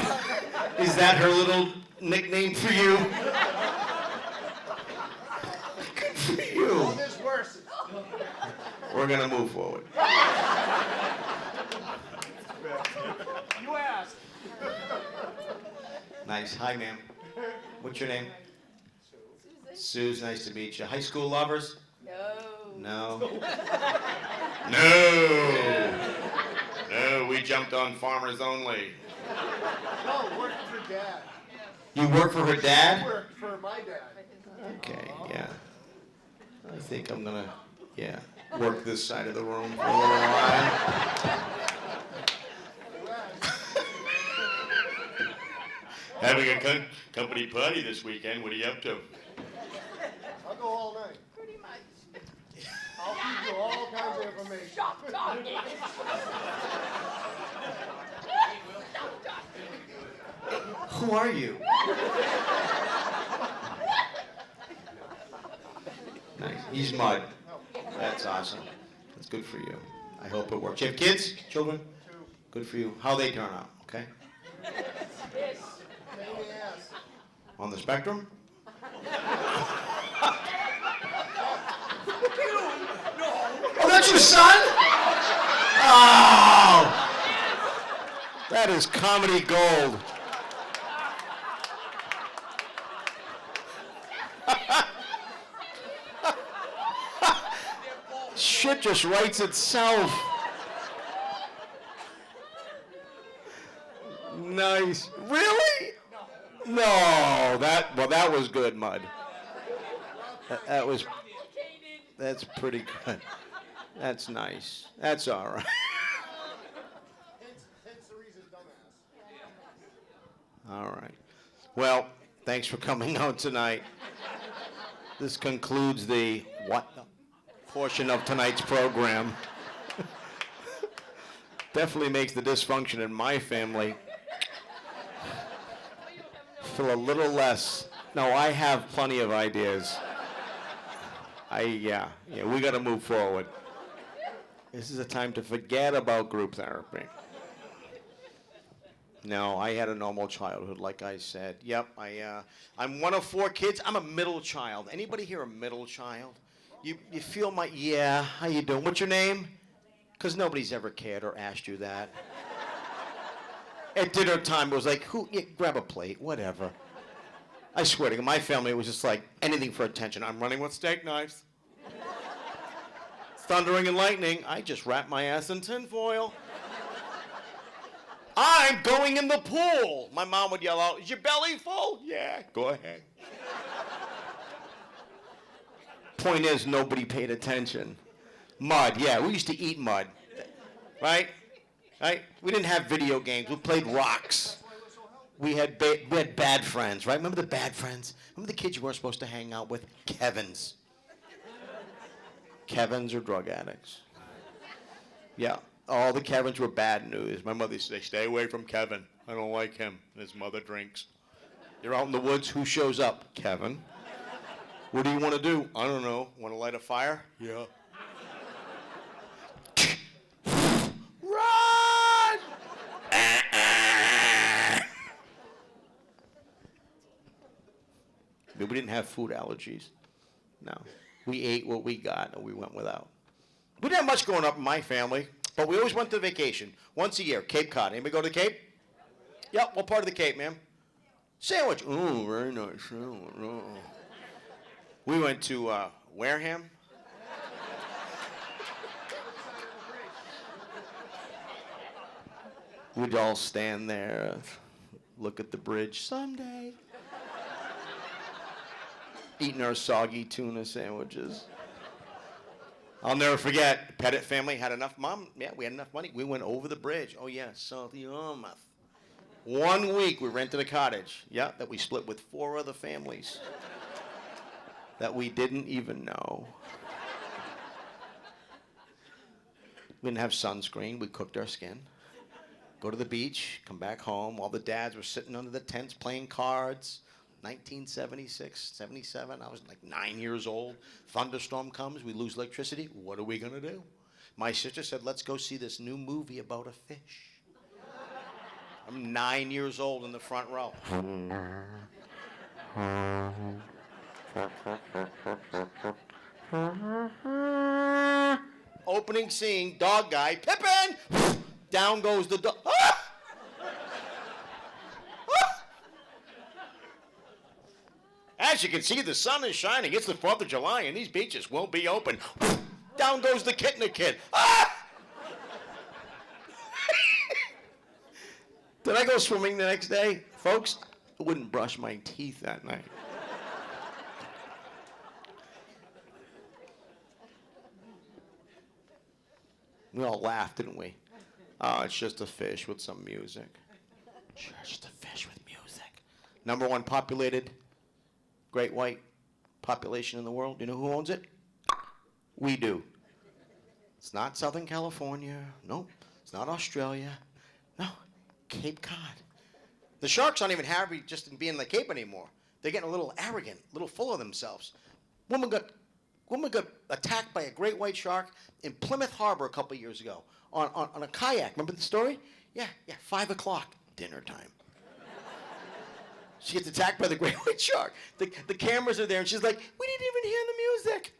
Is that her little nickname for you? Good for you. There's worse. We're gonna move forward. You asked. Nice. Hi, ma'am. What's your name? Suze, nice to meet you. High school lovers? No. No, we jumped on Farmers Only. No, worked for Dad. You work for her dad? Worked for my dad. Okay, yeah. I think I'm gonna, work this side of the room for a little while. Having a company party this weekend. What are you up to? I'll go all night. Pretty much. I'll give you all kinds of information. Stop talking. Who are you? Nice. He's Mud. That's awesome. That's good for you. I hope it works. You have kids? Children? Good for you. How they turn out, okay? On the spectrum? Oh, that's your son? Oh! That is comedy gold. Shit just writes itself. Nice. Really? No, that was good, Mud. That's pretty good. That's nice. That's all right. Hence the reason dumbass. All right. Well, thanks for coming out tonight. This concludes the what the portion of tonight's program. Definitely makes the dysfunction in my family feel a little less. No, I have plenty of ideas. We got to move forward. This is a time to forget about group therapy. No, I had a normal childhood, like I said. Yep, I'm one of 4 kids. I'm a middle child. Anybody here a middle child? You feel my, how you doing? What's your name? Because nobody's ever cared or asked you that. At dinner time, it was like, grab a plate, whatever. I swear to God, my family was just like, anything for attention. I'm running with steak knives. Thundering and lightning, I just wrap my ass in tinfoil. I'm going in the pool. My mom would yell out, is your belly full? Yeah, go ahead. Point is, nobody paid attention. Mud, we used to eat mud, right? Right? We didn't have video games. We played rocks. We had bad friends, right? Remember the bad friends? Remember the kids you weren't supposed to hang out with? Kevins. Kevins are drug addicts. Yeah, all the Kevins were bad news. My mother used to say, stay away from Kevin. I don't like him. And his mother drinks. You're out in the woods. Who shows up? Kevin. What do you want to do? I don't know. Want to light a fire? Yeah. Run! We didn't have food allergies. No. We ate what we got and we went without. We didn't have much growing up in my family, but we always went to vacation once a year. Cape Cod. Anybody go to the Cape? Yep. What part of the Cape, ma'am? Sandwich. Oh, very nice. Oh. We went to Wareham. We'd all stand there, look at the bridge someday. Eating our soggy tuna sandwiches. I'll never forget, Petit family had enough, we had enough money. We went over the bridge. Oh yeah, so the 1 week we rented a cottage. Yeah, that we split with 4 other families that we didn't even know. We didn't have sunscreen. We cooked our skin. Go to the beach, come back home. All the dads were sitting under the tents playing cards. 1976, 77. I was like 9 years old. Thunderstorm comes. We lose electricity. What are we going to do? My sister said, let's go see this new movie about a fish. I'm 9 years old in the front row. Opening scene, dog guy, Pippin! Down goes the dog. Ah! Ah! As you can see, the sun is shining. It's the 4th of July, and these beaches won't be open. Down goes the kid. Ah! Did I go swimming the next day? Folks, I wouldn't brush my teeth that night. We all laughed, didn't we? Oh, it's just a fish with some music. Sure, it's just a fish with music. Number 1 populated great white population in the world. You know who owns it? We do. It's not Southern California. Nope. It's not Australia. No. Cape Cod. The sharks aren't even happy just in being in the Cape anymore. They're getting a little arrogant, a little full of themselves. Woman got attacked by a great white shark in Plymouth Harbor a couple years ago on a kayak. Remember the story? Yeah, 5 o'clock, dinner time. She gets attacked by the great white shark. The cameras are there, and she's like, we didn't even hear the music.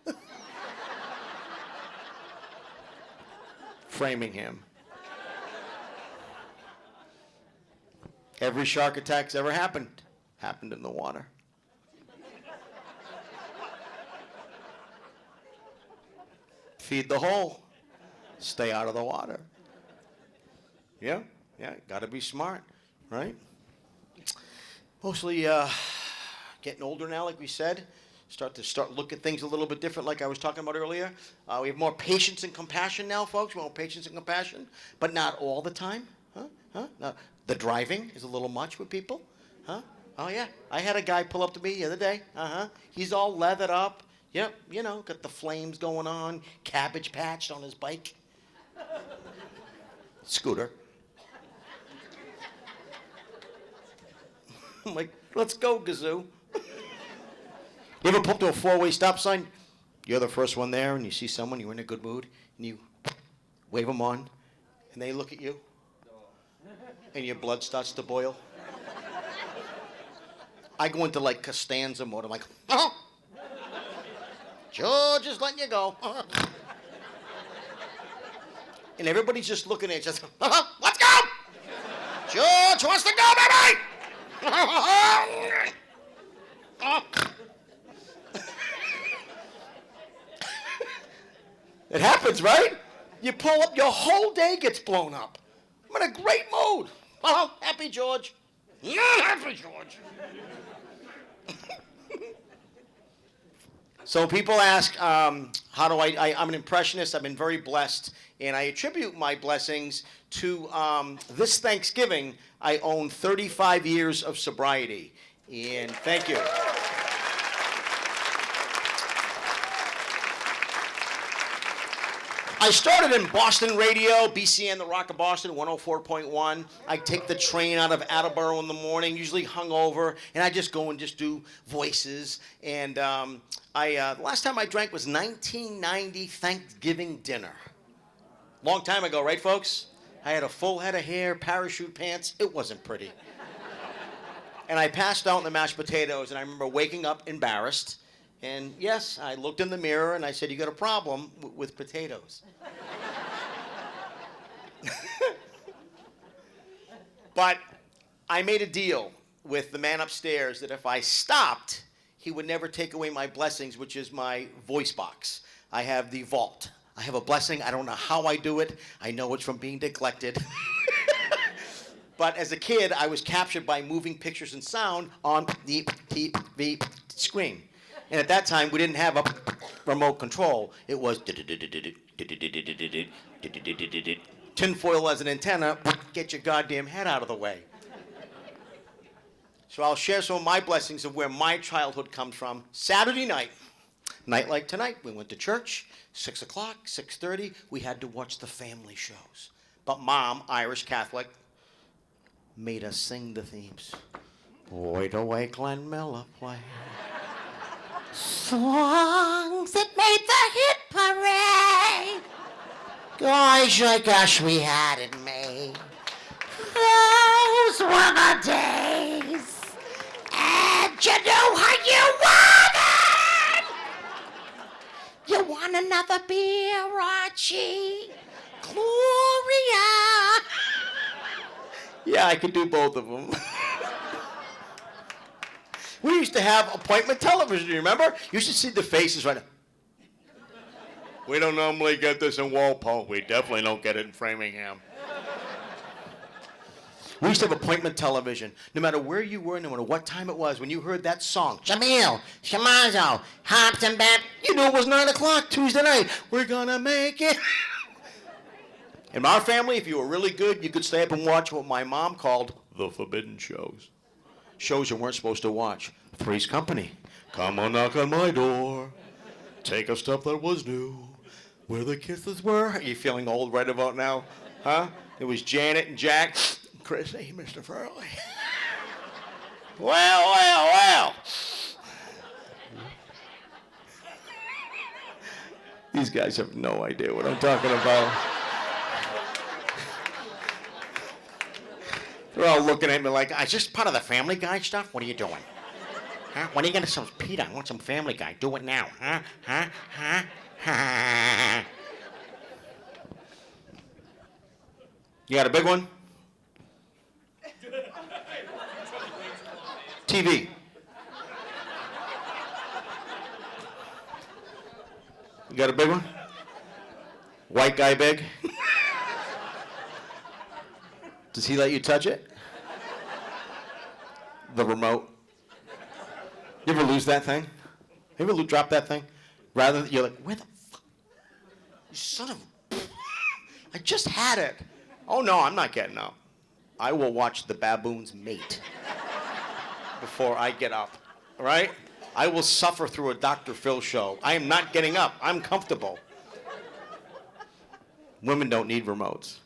Framing him. Every shark attack's ever happened in the water. Feed the whole. Stay out of the water. Yeah, gotta be smart, right? Mostly getting older now, like we said. Start look at things a little bit different, like I was talking about earlier. We have more patience and compassion now, folks. We want patience and compassion, but not all the time. Huh? No, the driving is a little much with people. Huh? Oh yeah, I had a guy pull up to me the other day. He's all leathered up. Yep, got the flames going on, cabbage patch on his bike. Scooter. I'm like, let's go, Gazoo. You ever pull up to a 4-way stop sign? You're the first one there, and you see someone, you're in a good mood, and you wave them on, and they look at you, and your blood starts to boil. I go into like Costanza mode. I'm like, George is letting you go. And everybody's just looking at you, just, let's go! George wants to go, baby! It happens, right? You pull up, your whole day gets blown up. I'm in a great mood. Happy George. Yeah, happy George. So people ask, how do I'm an impressionist. I've been very blessed, and I attribute my blessings to this Thanksgiving. I own 35 years of sobriety, and thank you. I started in Boston radio, BCN, the Rock of Boston, 104.1. I take the train out of Attleboro in the morning, usually hungover, and I just go and just do voices. And the last time I drank was 1990 Thanksgiving dinner. Long time ago, right, folks? I had a full head of hair, parachute pants. It wasn't pretty. And I passed out in the mashed potatoes, and I remember waking up embarrassed. And yes, I looked in the mirror and I said, you got a problem with potatoes. But I made a deal with the man upstairs that if I stopped, he would never take away my blessings, which is my voice box. I have the vault. I have a blessing. I don't know how I do it. I know it's from being neglected. But as a kid, I was captured by moving pictures and sound on the TV screen. And at that time, we didn't have a remote control. It was tinfoil as an antenna. Get your goddamn head out of the way. So I'll share some of my blessings of where my childhood comes from. Saturday night like tonight, we went to church, 6 o'clock, 6:30, we had to watch the family shows. But Mom, Irish Catholic, made us sing the themes. Boy, the way Glenn Miller played. Songs that made the hit parade. Gosh, we had it made. Those were the days. And you know how you want it. You want another beer, Archie? Gloria. Yeah, I could do both of them. We used to have appointment television, you remember? You should see the faces right now. We don't normally get this in Walpole. We definitely don't get it in Framingham. We used to have appointment television. No matter where you were, no matter what time it was, when you heard that song, Jamil, Shamazo, Hops and Bap, you knew it was 9 o'clock Tuesday night. We're gonna make it. In our family, if you were really good, you could stay up and watch what my mom called the forbidden shows. Shows you weren't supposed to watch. Three's Company. Come on, knock on my door. Take a step that was new. Where the kisses were. Are you feeling old right about now? Huh? It was Janet and Jack. Chrissy, Mr. Furley. Well. These guys have no idea what I'm talking about. They're all looking at me like, is this part of the Family Guy stuff? What are you doing? Huh? When are you going to some Peter? I want some Family Guy. Do it now. Huh? You got a big one? TV. You got a big one? White guy big? Does he let you touch it? The remote. You ever lose that thing? You ever drop that thing? Rather than you're like, where the fuck? You son of I just had it. Oh no, I'm not getting up. I will watch the baboons mate before I get up. All right? I will suffer through a Dr. Phil show. I am not getting up. I'm comfortable. Women don't need remotes.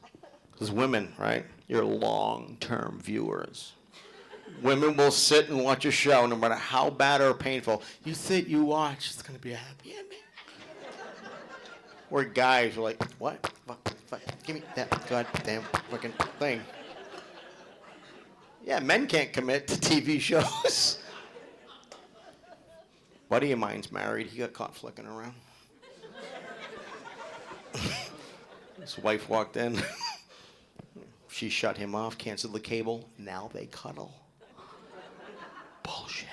Because women, right? You're long-term viewers. Women will sit and watch a show no matter how bad or painful. You sit, you watch, it's going to be a happy ending. Where guys are like, what? Fuck, give me that goddamn fucking thing. Yeah, men can't commit to TV shows. Buddy of mine's married. He got caught flicking around. His wife walked in. She shut him off, canceled the cable. Now they cuddle. Bullshit.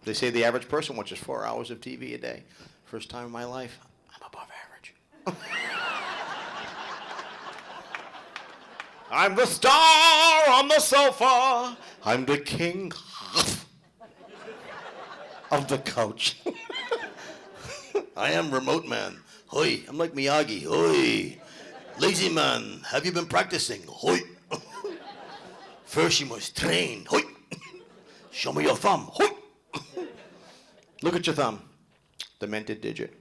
They say the average person watches 4 hours of TV a day. First time in my life, I'm above average. I'm the star on the sofa. I'm the king of the couch. I am remote man. Hoi, I'm like Miyagi. Hoi. Lazy man, have you been practicing? Hoi. First you must train. Hoi. Show me your thumb. Hoi. Look at your thumb. Demented digit.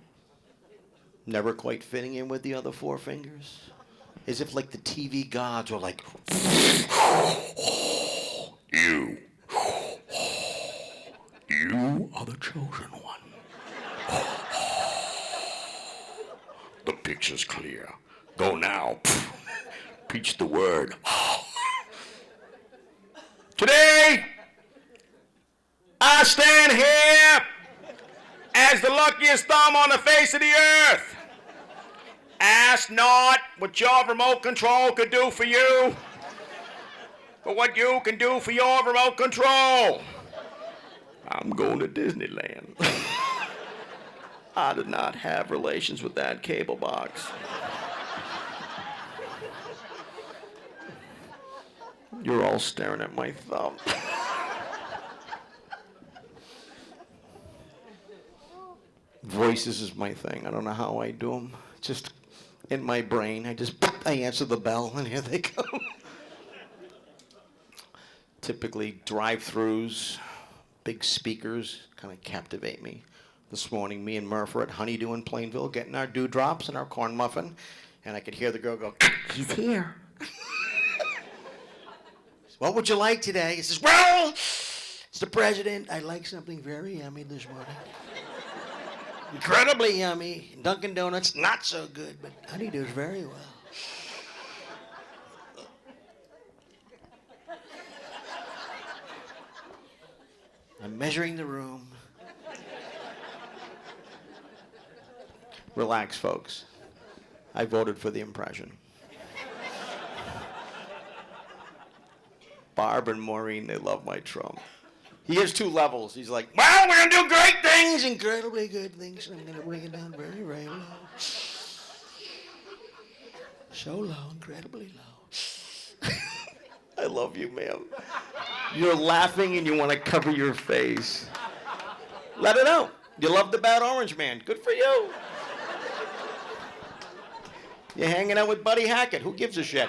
Never quite fitting in with the other 4 fingers. As if like the TV gods were like, you are the chosen one. The picture's clear. Go now. Preach the word. Today, I stand here as the luckiest thumb on the face of the earth. Ask not what your remote control could do for you, but what you can do for your remote control. I'm going to Disneyland. I did not have relations with that cable box. You're all staring at my thumb. Voices is my thing. I don't know how I do them. Just in my brain, I answer the bell, and here they come. typically drive-throughs, big speakers kind of captivate me. This morning, me and Murph were at Honeydew in Plainville getting our dewdrops and our corn muffin, and I could hear the girl go, "He's here." "What would you like today?" He says, "Well, it's the president. I'd like something very yummy this morning." "Incredibly yummy. Dunkin' Donuts, not so good, but Honeydew's very well." I'm measuring the room. Relax, folks. I voted for the impression. Barb and Maureen, they love my Trump. He has two levels. He's like, "Well, we're going to do great things, incredibly good things. I'm going to bring it down very, very low. So low, incredibly low." I love you, ma'am. You're laughing and you want to cover your face. Let it out. You love the Bad Orange Man. Good for you. You're hanging out with Buddy Hackett. Who gives a shit?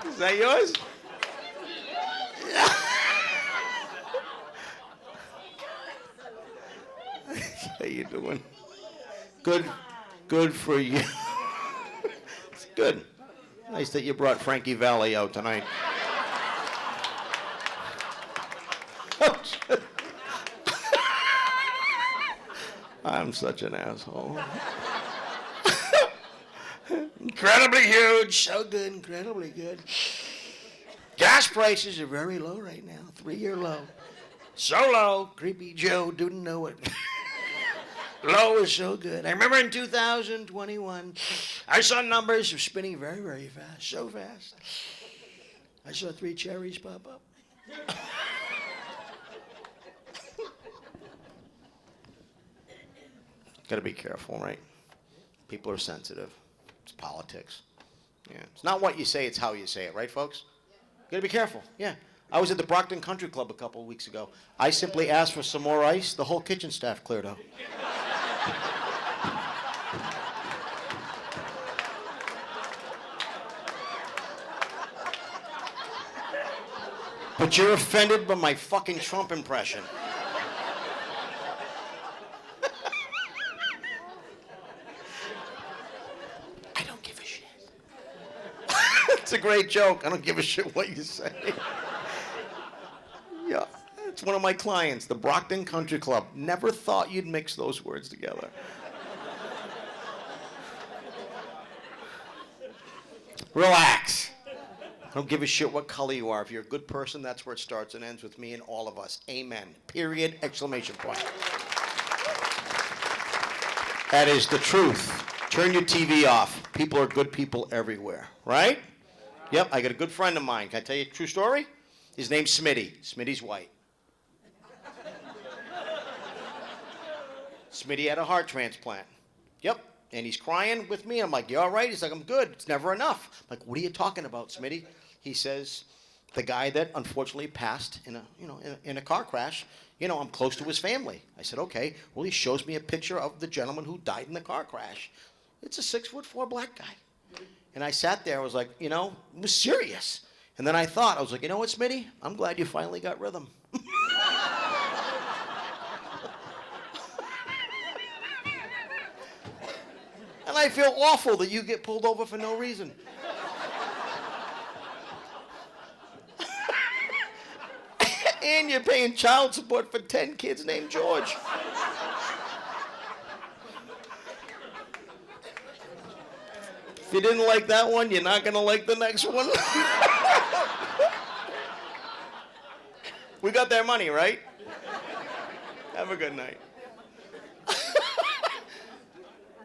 Is that yours? How you doing? Good for you. It's good. Nice that you brought Frankie Valli out tonight. I'm such an asshole. Incredibly huge, so good, incredibly good. Gas prices are very low right now, 3-year low. So low, Creepy Joe didn't know it. Low is so good. I remember in 2021, I saw numbers were spinning very, very fast, so fast. I saw 3 cherries pop up. Got to be careful, right? People are sensitive. It's politics. Yeah. It's not what you say, it's how you say it, right, folks? Got to be careful. Yeah. I was at the Brockton Country Club a couple of weeks ago. I simply asked for some more ice. The whole kitchen staff cleared out. But you're offended by my fucking Trump impression. I don't give a shit. It's a great joke. I don't give a shit what you say. Yeah, it's one of my clients, the Brockton Country Club. Never thought you'd mix those words together. Relax. I don't give a shit what color you are. If you're a good person, that's where it starts and ends with me and all of us. Amen. Period. Exclamation point. That is the truth. Turn your TV off. People are good people everywhere, right? Yep, I got a good friend of mine. Can I tell you a true story? His name's Smitty. Smitty's white. Smitty had a heart transplant. Yep. And he's crying with me. I'm like, "You all right?" He's like, "I'm good. It's never enough." I'm like, "What are you talking about, Smitty?" He says, "The guy that unfortunately passed in a car crash, I'm close to his family." I said, "Okay." Well, he shows me a picture of the gentleman who died in the car crash. It's a 6'4" black guy. And I sat there. I was like, it was serious. And then I was like, "You know what, Smitty? I'm glad you finally got rhythm." And I feel awful that you get pulled over for no reason. And you're paying child support for 10 kids named George. If you didn't like that one, you're not going to like the next one. We got their money, right? Have a good night.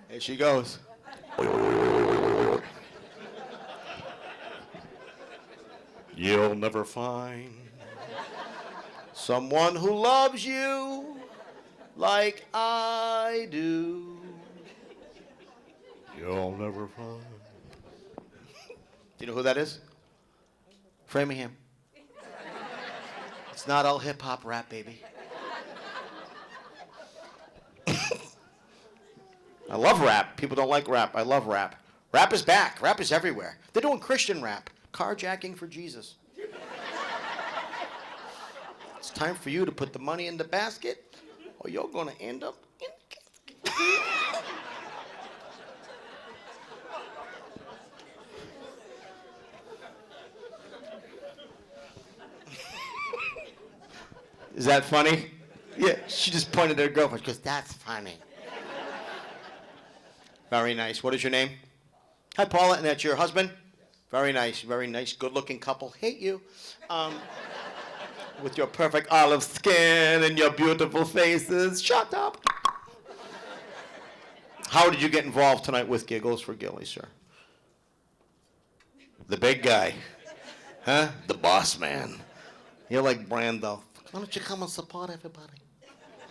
Here she goes. You'll never find someone who loves you like I do. You'll never find. Do you know who that is? Framingham. It's not all hip-hop rap, baby. I love rap. People don't like rap. I love rap. Rap is back. Rap is everywhere. They're doing Christian rap. Carjacking for Jesus. It's time for you to put the money in the basket, or you're going to end up in the casket. Is that funny? Yeah, she just pointed at her girlfriend. She goes, that's funny. Very nice. What is your name? Hi, Paula, and that's your husband? Very nice, good-looking couple. Hate you. With your perfect olive skin and your beautiful faces. Shut up. How did you get involved tonight with Giggles for Gilly, sir? The big guy. Huh? The boss man. You're like Brando. Why don't you come and support everybody?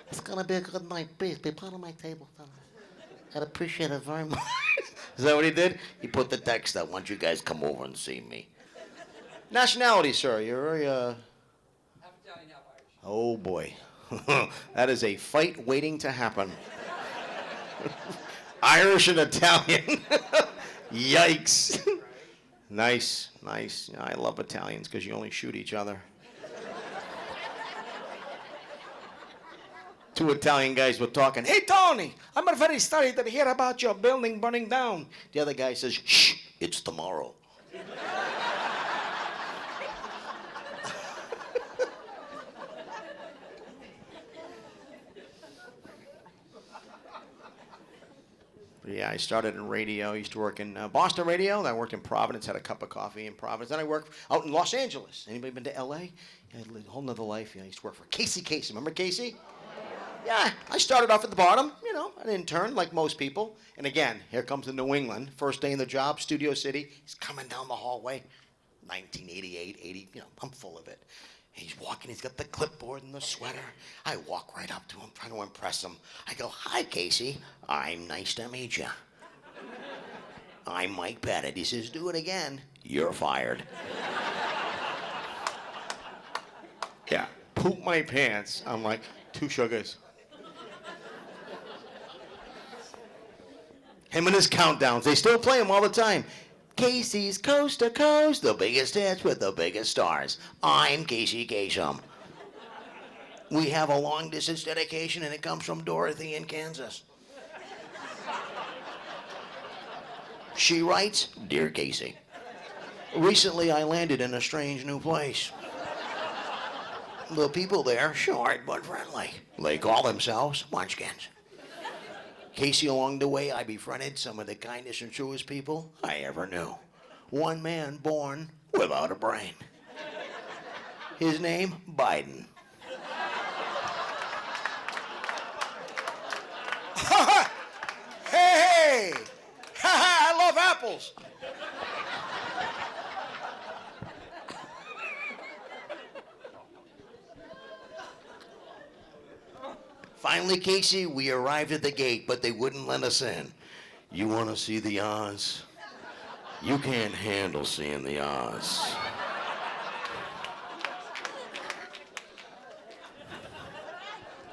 It's going to be a good night. Please, be part of my table tonight. I'd appreciate it very much. Is that what he did? He put the text out. Why don't you guys come over and see me? Nationality, sir. You're very, Half Italian, half Irish. Oh, boy. That is a fight waiting to happen. Irish and Italian. Yikes. Nice. Yeah, I love Italians because you only shoot each other. Two Italian guys were talking. Hey, Tony, I'm very sorry to hear about your building burning down. The other guy says, shh, it's tomorrow. Yeah, I started in radio. I used to work in Boston radio. Then I worked in Providence, had a cup of coffee in Providence. Then I worked out in Los Angeles. Anybody been to L.A.? I had a whole nother life. I used to work for Casey. Remember Casey? Yeah, I started off at the bottom, an intern like most people. And again, here comes the New England. First day in the job, Studio City. He's coming down the hallway. 1988, 80, I'm full of it. He's walking, he's got the clipboard and the sweater. I walk right up to him, trying to impress him. I go, hi, Casey. I'm nice to meet you. I'm Mike Petit. He says, do it again. You're fired. Yeah, poop my pants. I'm like, 2 sugars. Him and his countdowns. They still play them all the time. Casey's Coast to Coast, the biggest hits with the biggest stars. I'm Casey Kasem. We have a long-distance dedication, and it comes from Dorothy in Kansas. She writes, Dear Casey, recently I landed in a strange new place. The people there, short but friendly. They call themselves Munchkins. Casey, along the way, I befriended some of the kindest and truest people I ever knew. One man born without a brain. His name, Biden. Hey! I love apples. Finally, Casey, we arrived at the gate, but they wouldn't let us in. You want to see the Oz? You can't handle seeing the Oz.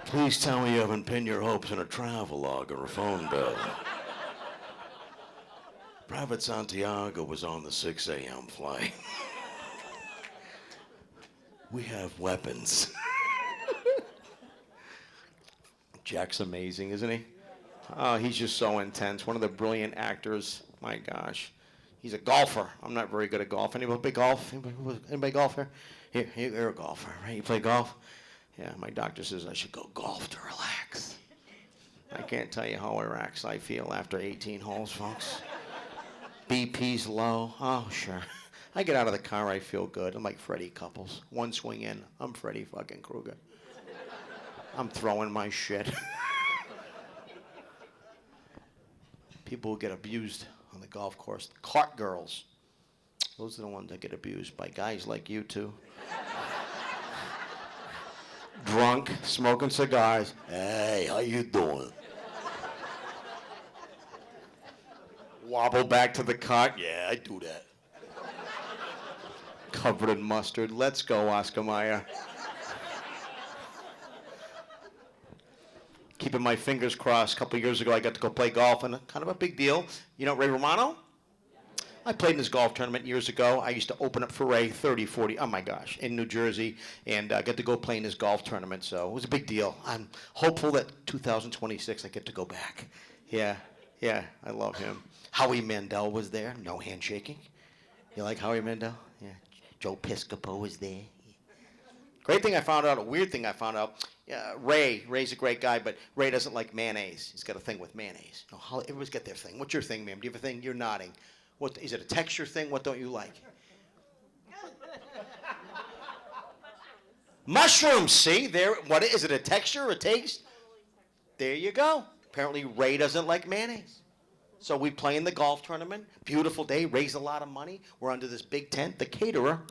Please tell me you haven't pinned your hopes in a travel log or a phone bill. Private Santiago was on the 6 a.m. flight. We have weapons. Jack's amazing, isn't he? Oh, he's just so intense. One of the brilliant actors. My gosh. He's a golfer. I'm not very good at golf. Anybody play golf? Anybody golf here? Here, you're a golfer, right? You play golf? Yeah, my doctor says I should go golf to relax. I can't tell you how relaxed I feel after 18 holes, folks. BP's low. Oh, sure. I get out of the car, I feel good. I'm like Freddie Couples. One swing in, I'm Freddie fucking Krueger. I'm throwing my shit. People who get abused on the golf course. Cart girls. Those are the ones that get abused by guys like you two. Drunk, smoking cigars. Hey, how you doing? Wobble back to the cart. Yeah, I do that. Covered in mustard. Let's go, Oscar Mayer. Keeping my fingers crossed. A couple years ago, I got to go play golf, and kind of a big deal. You know Ray Romano? I played in this golf tournament years ago. I used to open up for Ray 30, 40, oh my gosh, in New Jersey, and got to go play in this golf tournament, so it was a big deal. I'm hopeful that 2026 I get to go back. Yeah, I love him. Howie Mandel was there, no handshaking. You like Howie Mandel? Yeah. Joe Piscopo was there. Great thing I found out, a weird thing I found out, Ray's a great guy, but Ray doesn't like mayonnaise. He's got a thing with mayonnaise. Oh, everybody's got their thing. What's your thing, ma'am? Do you have a thing? You're nodding. What, is it a texture thing? What don't you like? Mushrooms, see? There. What is it, a texture or a taste? There you go. Apparently Ray doesn't like mayonnaise. So we play in the golf tournament. Beautiful day, raise a lot of money. We're under this big tent. The caterer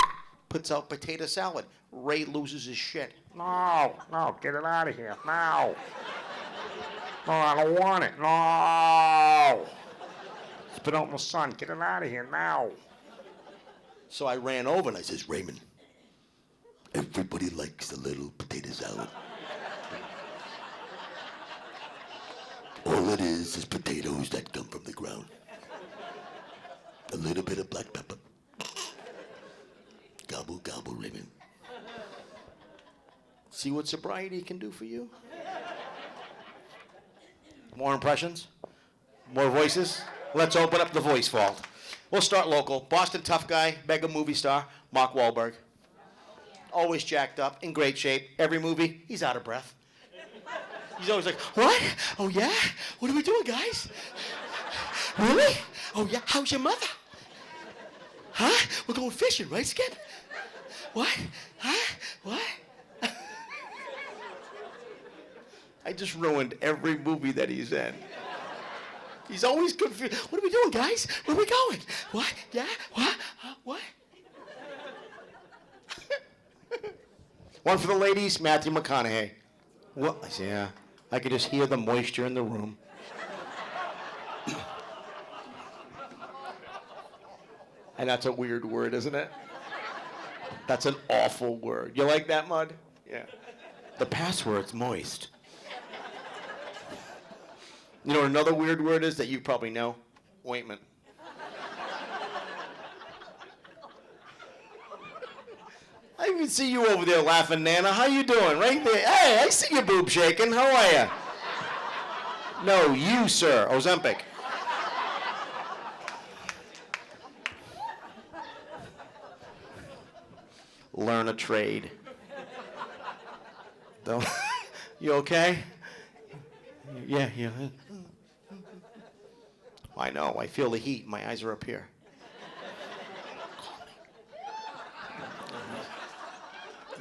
puts out potato salad. Ray loses his shit. No, get it out of here. No. No, I don't want it. No. It's been out in the sun. Get it out of here now. So I ran over and I says, Raymond, everybody likes a little potato salad. All it is potatoes that come from the ground. A little bit of black pepper. Gobble, gobble, Raymond. See what sobriety can do for you? More impressions? More voices? Let's open up the voice vault. We'll start local. Boston tough guy, mega movie star, Mark Wahlberg. Always jacked up, in great shape. Every movie, he's out of breath. He's always like, what? Oh, yeah? What are we doing, guys? Really? Oh, yeah? How's your mother? Huh? We're going fishing, right, Skip? What? Huh? What? I just ruined every movie that he's in. He's always confused. What are we doing, guys? Where are we going? What? Yeah? What? What? One for the ladies, Matthew McConaughey. What? I say, yeah. I could just hear the moisture in the room. And that's a weird word, isn't it? That's an awful word. You like that, Mud? Yeah. The password's moist. You know what another weird word is that you probably know? Ointment. I even see you over there laughing, Nana. How you doing? Right there. Hey, I see your boob shaking. How are you? No, you, sir. Ozempic. Learn a trade. Don't. You okay? Yeah. I know. I feel the heat. My eyes are up here.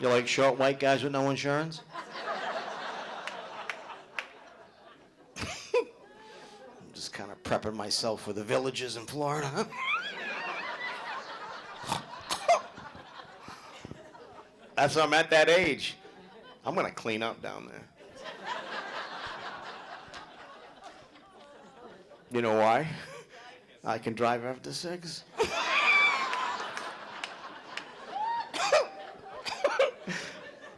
You like short white guys with no insurance? I'm just kind of prepping myself for the villages in Florida. That's I'm at that age. I'm gonna clean up down there. You know why? I can drive after 6.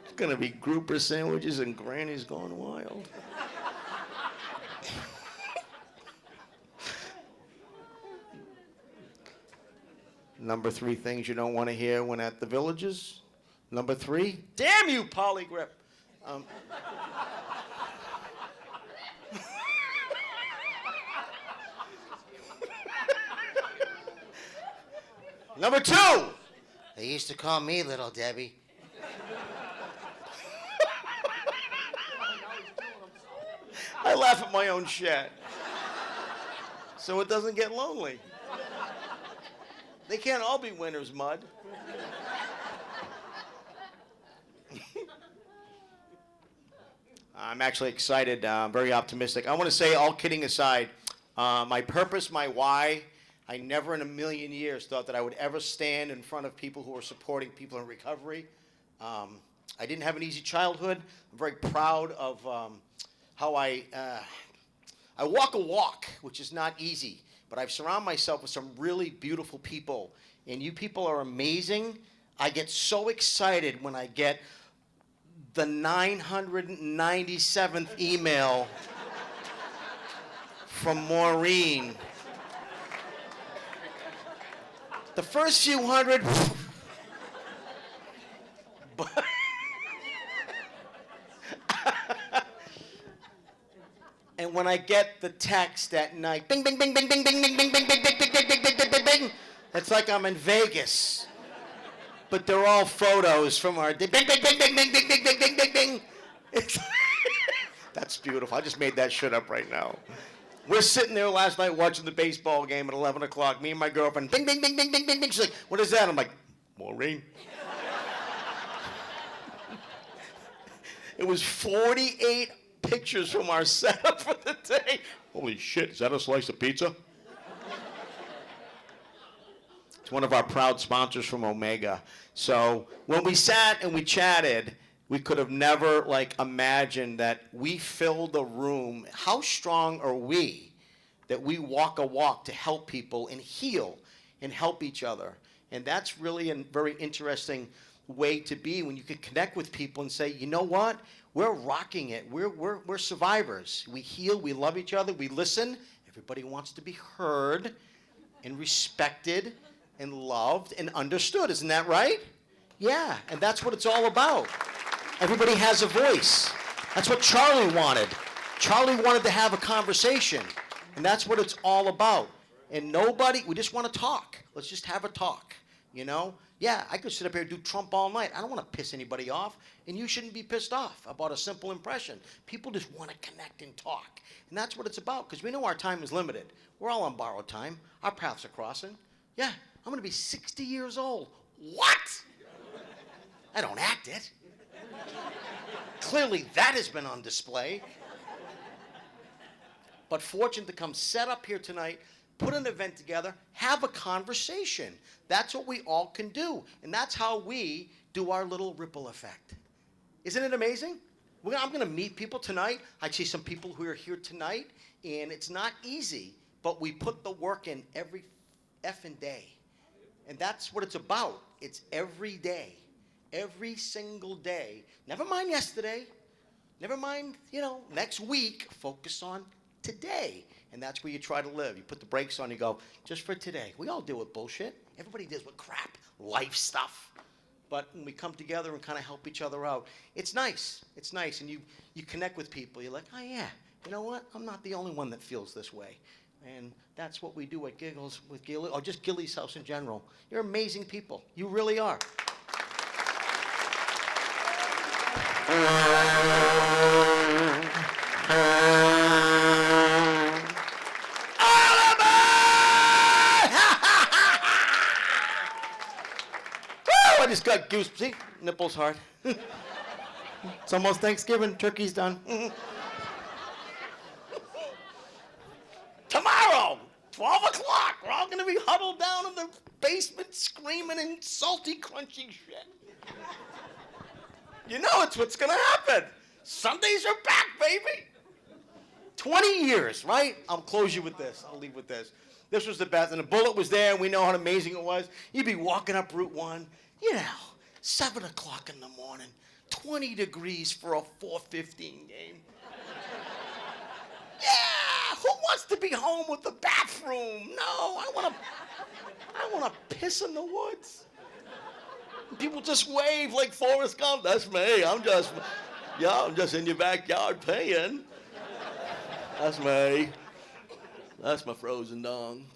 It's gonna be grouper sandwiches and grannies going wild. Number 3 things you don't want to hear when at the villages. Number 3, damn you, Polygrip. Number 2, they used to call me Little Debbie. I laugh at my own shit, so it doesn't get lonely. They can't all be winners, Mud. I'm actually excited, very optimistic. I want to say, all kidding aside, my purpose, my why, I never in a million years thought that I would ever stand in front of people who are supporting people in recovery. I didn't have an easy childhood. I'm very proud of how I walk a walk, which is not easy, but I've surrounded myself with some really beautiful people, and you people are amazing. I get so excited when I get the 997th email from Maureen The first few hundred. And when I get the text at night, bing, bing, bing, bing, bing, bing, bing, bing, bing, bing, bing, bing, bing, bing, bing, bing, bing, bing, it's like I'm in Vegas. But they're all photos from our bing, bing, bing, bing, bing, bing, bing, bing, bing, bing, bing. It's that's beautiful. I just made that shit up right now. We're sitting there last night watching the baseball game at 11 o'clock. Me and my girlfriend, bing, bing, bing, bing, bing, bing, bing. She's like, what is that? I'm like, Maureen. It was 48 pictures from our setup for the day. Holy shit, is that a slice of pizza? It's one of our proud sponsors from Omega. So when we sat and we chatted, we could have never imagined that we filled a room. How strong are we that we walk a walk to help people and heal and help each other? And that's really a very interesting way to be when you can connect with people and say, you know what? We're rocking it. We're survivors. We heal. We love each other. We listen. Everybody wants to be heard and respected and loved and understood. Isn't that right? Yeah. And that's what it's all about. Everybody has a voice. That's what Charlie wanted. Charlie wanted to have a conversation. And that's what it's all about. And we just want to talk. Let's just have a talk, you know? Yeah, I could sit up here and do Trump all night. I don't want to piss anybody off, and you shouldn't be pissed off about a simple impression. People just want to connect and talk, and that's what it's about, because we know our time is limited. We're all on borrowed time. Our paths are crossing. Yeah, I'm going to be 60 years old. What? I don't act it. Clearly, that has been on display. But fortunate to come set up here tonight, put an event together, have a conversation. That's what we all can do. And that's how we do our little ripple effect. Isn't it amazing? I'm going to meet people tonight. I see some people who are here tonight, and it's not easy, but we put the work in every effing day. And that's what it's about. It's every day. Every single day. Never mind yesterday. Never mind, next week. Focus on today. And that's where you try to live. You put the brakes on, you go, just for today. We all deal with bullshit. Everybody deals with crap, life stuff. But when we come together and kind of help each other out, it's nice. It's nice. And you connect with people. You're like, oh, yeah, you know what? I'm not the only one that feels this way. And that's what we do at Giggles with Gilly, or just Gilly's house in general. You're amazing people. You really are. I just got goose. See, nipples hard. It's almost Thanksgiving. Turkey's done. Tomorrow, 12 o'clock, we're all going to be huddled down in the basement screaming and salty, crunchy shit. You know it's what's going to happen. Sundays are back, baby. 20 years, right? I'll close you with this. I'll leave with this. This was the best. And the bullet was there, and we know how amazing it was. You'd be walking up Route 1. 7 o'clock in the morning, 20 degrees for a 4:15 game. Yeah, who wants to be home with the bathroom? No, I want to piss in the woods. People just wave like Forrest Gump. That's me. I'm just in your backyard paying. That's me. That's my frozen dong.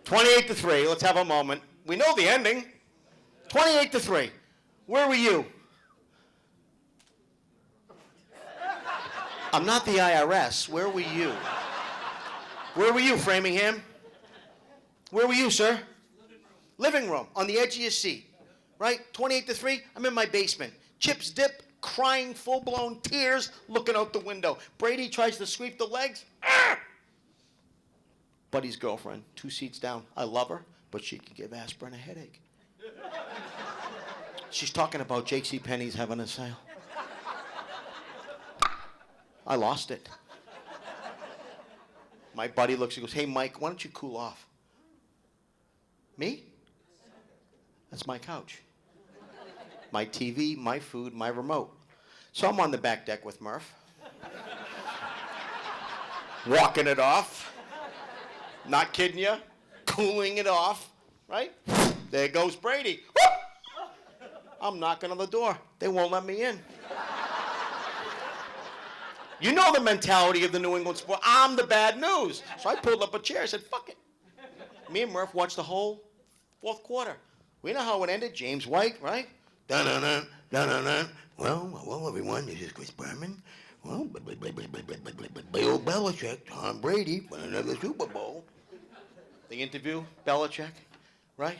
28-3. Let's have a moment. We know the ending. 28-3. Where were you? I'm not the IRS. Where were you? Where were you, Framingham? Where were you, sir? Living room. On the edge of your seat. Right? 28-3. I'm in my basement. Chips dip, crying, full-blown tears, looking out the window. Brady tries to sweep the legs. Ah! Buddy's girlfriend, 2 seats down. I love her, but she can give aspirin a headache. She's talking about JCPenney's having a sale. I lost it. My buddy looks and goes, hey, Mike, why don't you cool off? Me? That's my couch. My TV, my food, my remote. So I'm on the back deck with Murph. walking it off. Not kidding you. Cooling it off, right? There goes Brady. I'm knocking on the door. They won't let me in. You know the mentality of the New England sport. I'm the bad news. So I pulled up a chair. I said, fuck it. Me and Murph watched the whole fourth quarter. We know how it ended. James White, right? Dun-dun-dun, dun-dun-dun. Well, everyone, this is Chris Berman. Well, Bill Belichick, Tom Brady, won another Super Bowl. The interview, Belichick, right?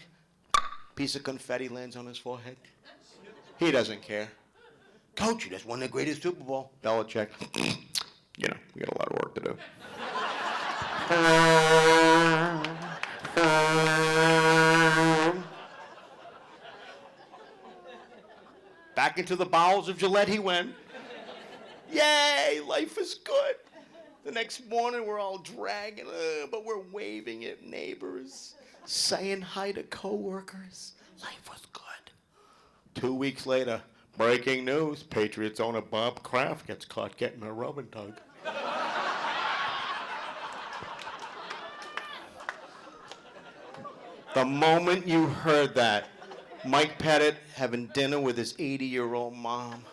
Piece of confetti lands on his forehead. He doesn't care. Coach, you just won the greatest Super Bowl. Belichick, you know, we got a lot of work to do. Back into the bowels of Gillette he went. Yay, life is good. The next morning we're all dragging, but we're waving at neighbors, saying hi to coworkers. Life was good. 2 weeks later, breaking news, Patriots owner Bob Kraft gets caught getting a rub and tug. The moment you heard that, Mike Pettit having dinner with his 80-year-old mom,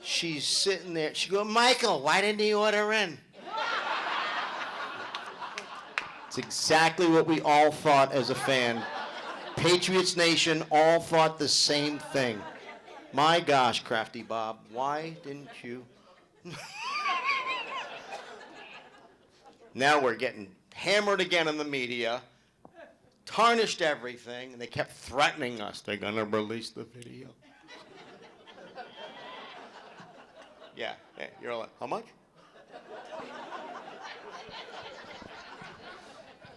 she's sitting there. She goes, Michael, why didn't he order in? It's exactly what we all thought as a fan. Patriots Nation all thought the same thing. My gosh, Crafty Bob, why didn't you? Now we're getting hammered again in the media, tarnished everything, and they kept threatening us. They're going to release the video. Yeah, you're like, how much?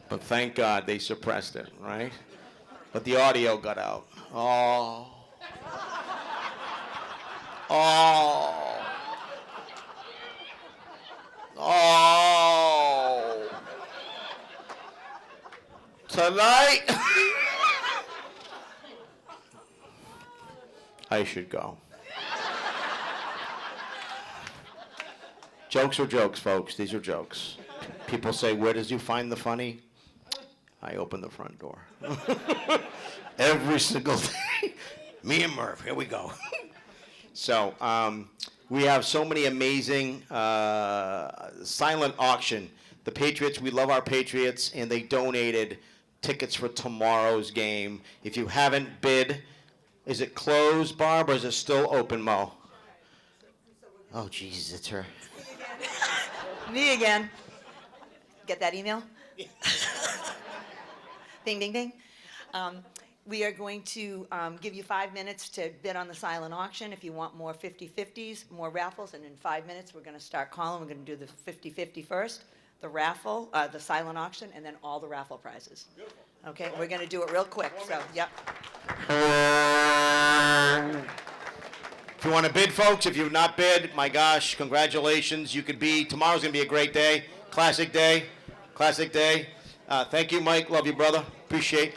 But thank God they suppressed it, right? But the audio got out. Oh. Oh. Oh. Tonight, I should go. Jokes are jokes, folks. These are jokes. People say, where does you find the funny? I open the front door. Every single day. Me and Murph, here we go. So, we have so many amazing silent auction. The Patriots, we love our Patriots, and they donated tickets for tomorrow's game. If you haven't bid, is it closed, Barb, or is it still open, Mo? Oh, Jesus, it's her. Me again. Get that email? Ding, ding, ding. We are going to give you 5 minutes to bid on the silent auction if you want more 50-50s, more raffles, and in 5 minutes we're going to start calling. We're going to do the 50-50 first, the raffle, the silent auction, and then all the raffle prizes. Okay, we're going to do it real quick, so, yep. If you want to bid, folks, if you've not bid, my gosh, congratulations. You could be, tomorrow's going to be a great day. Classic day. Classic day. Thank you, Mike. Love you, brother. Appreciate.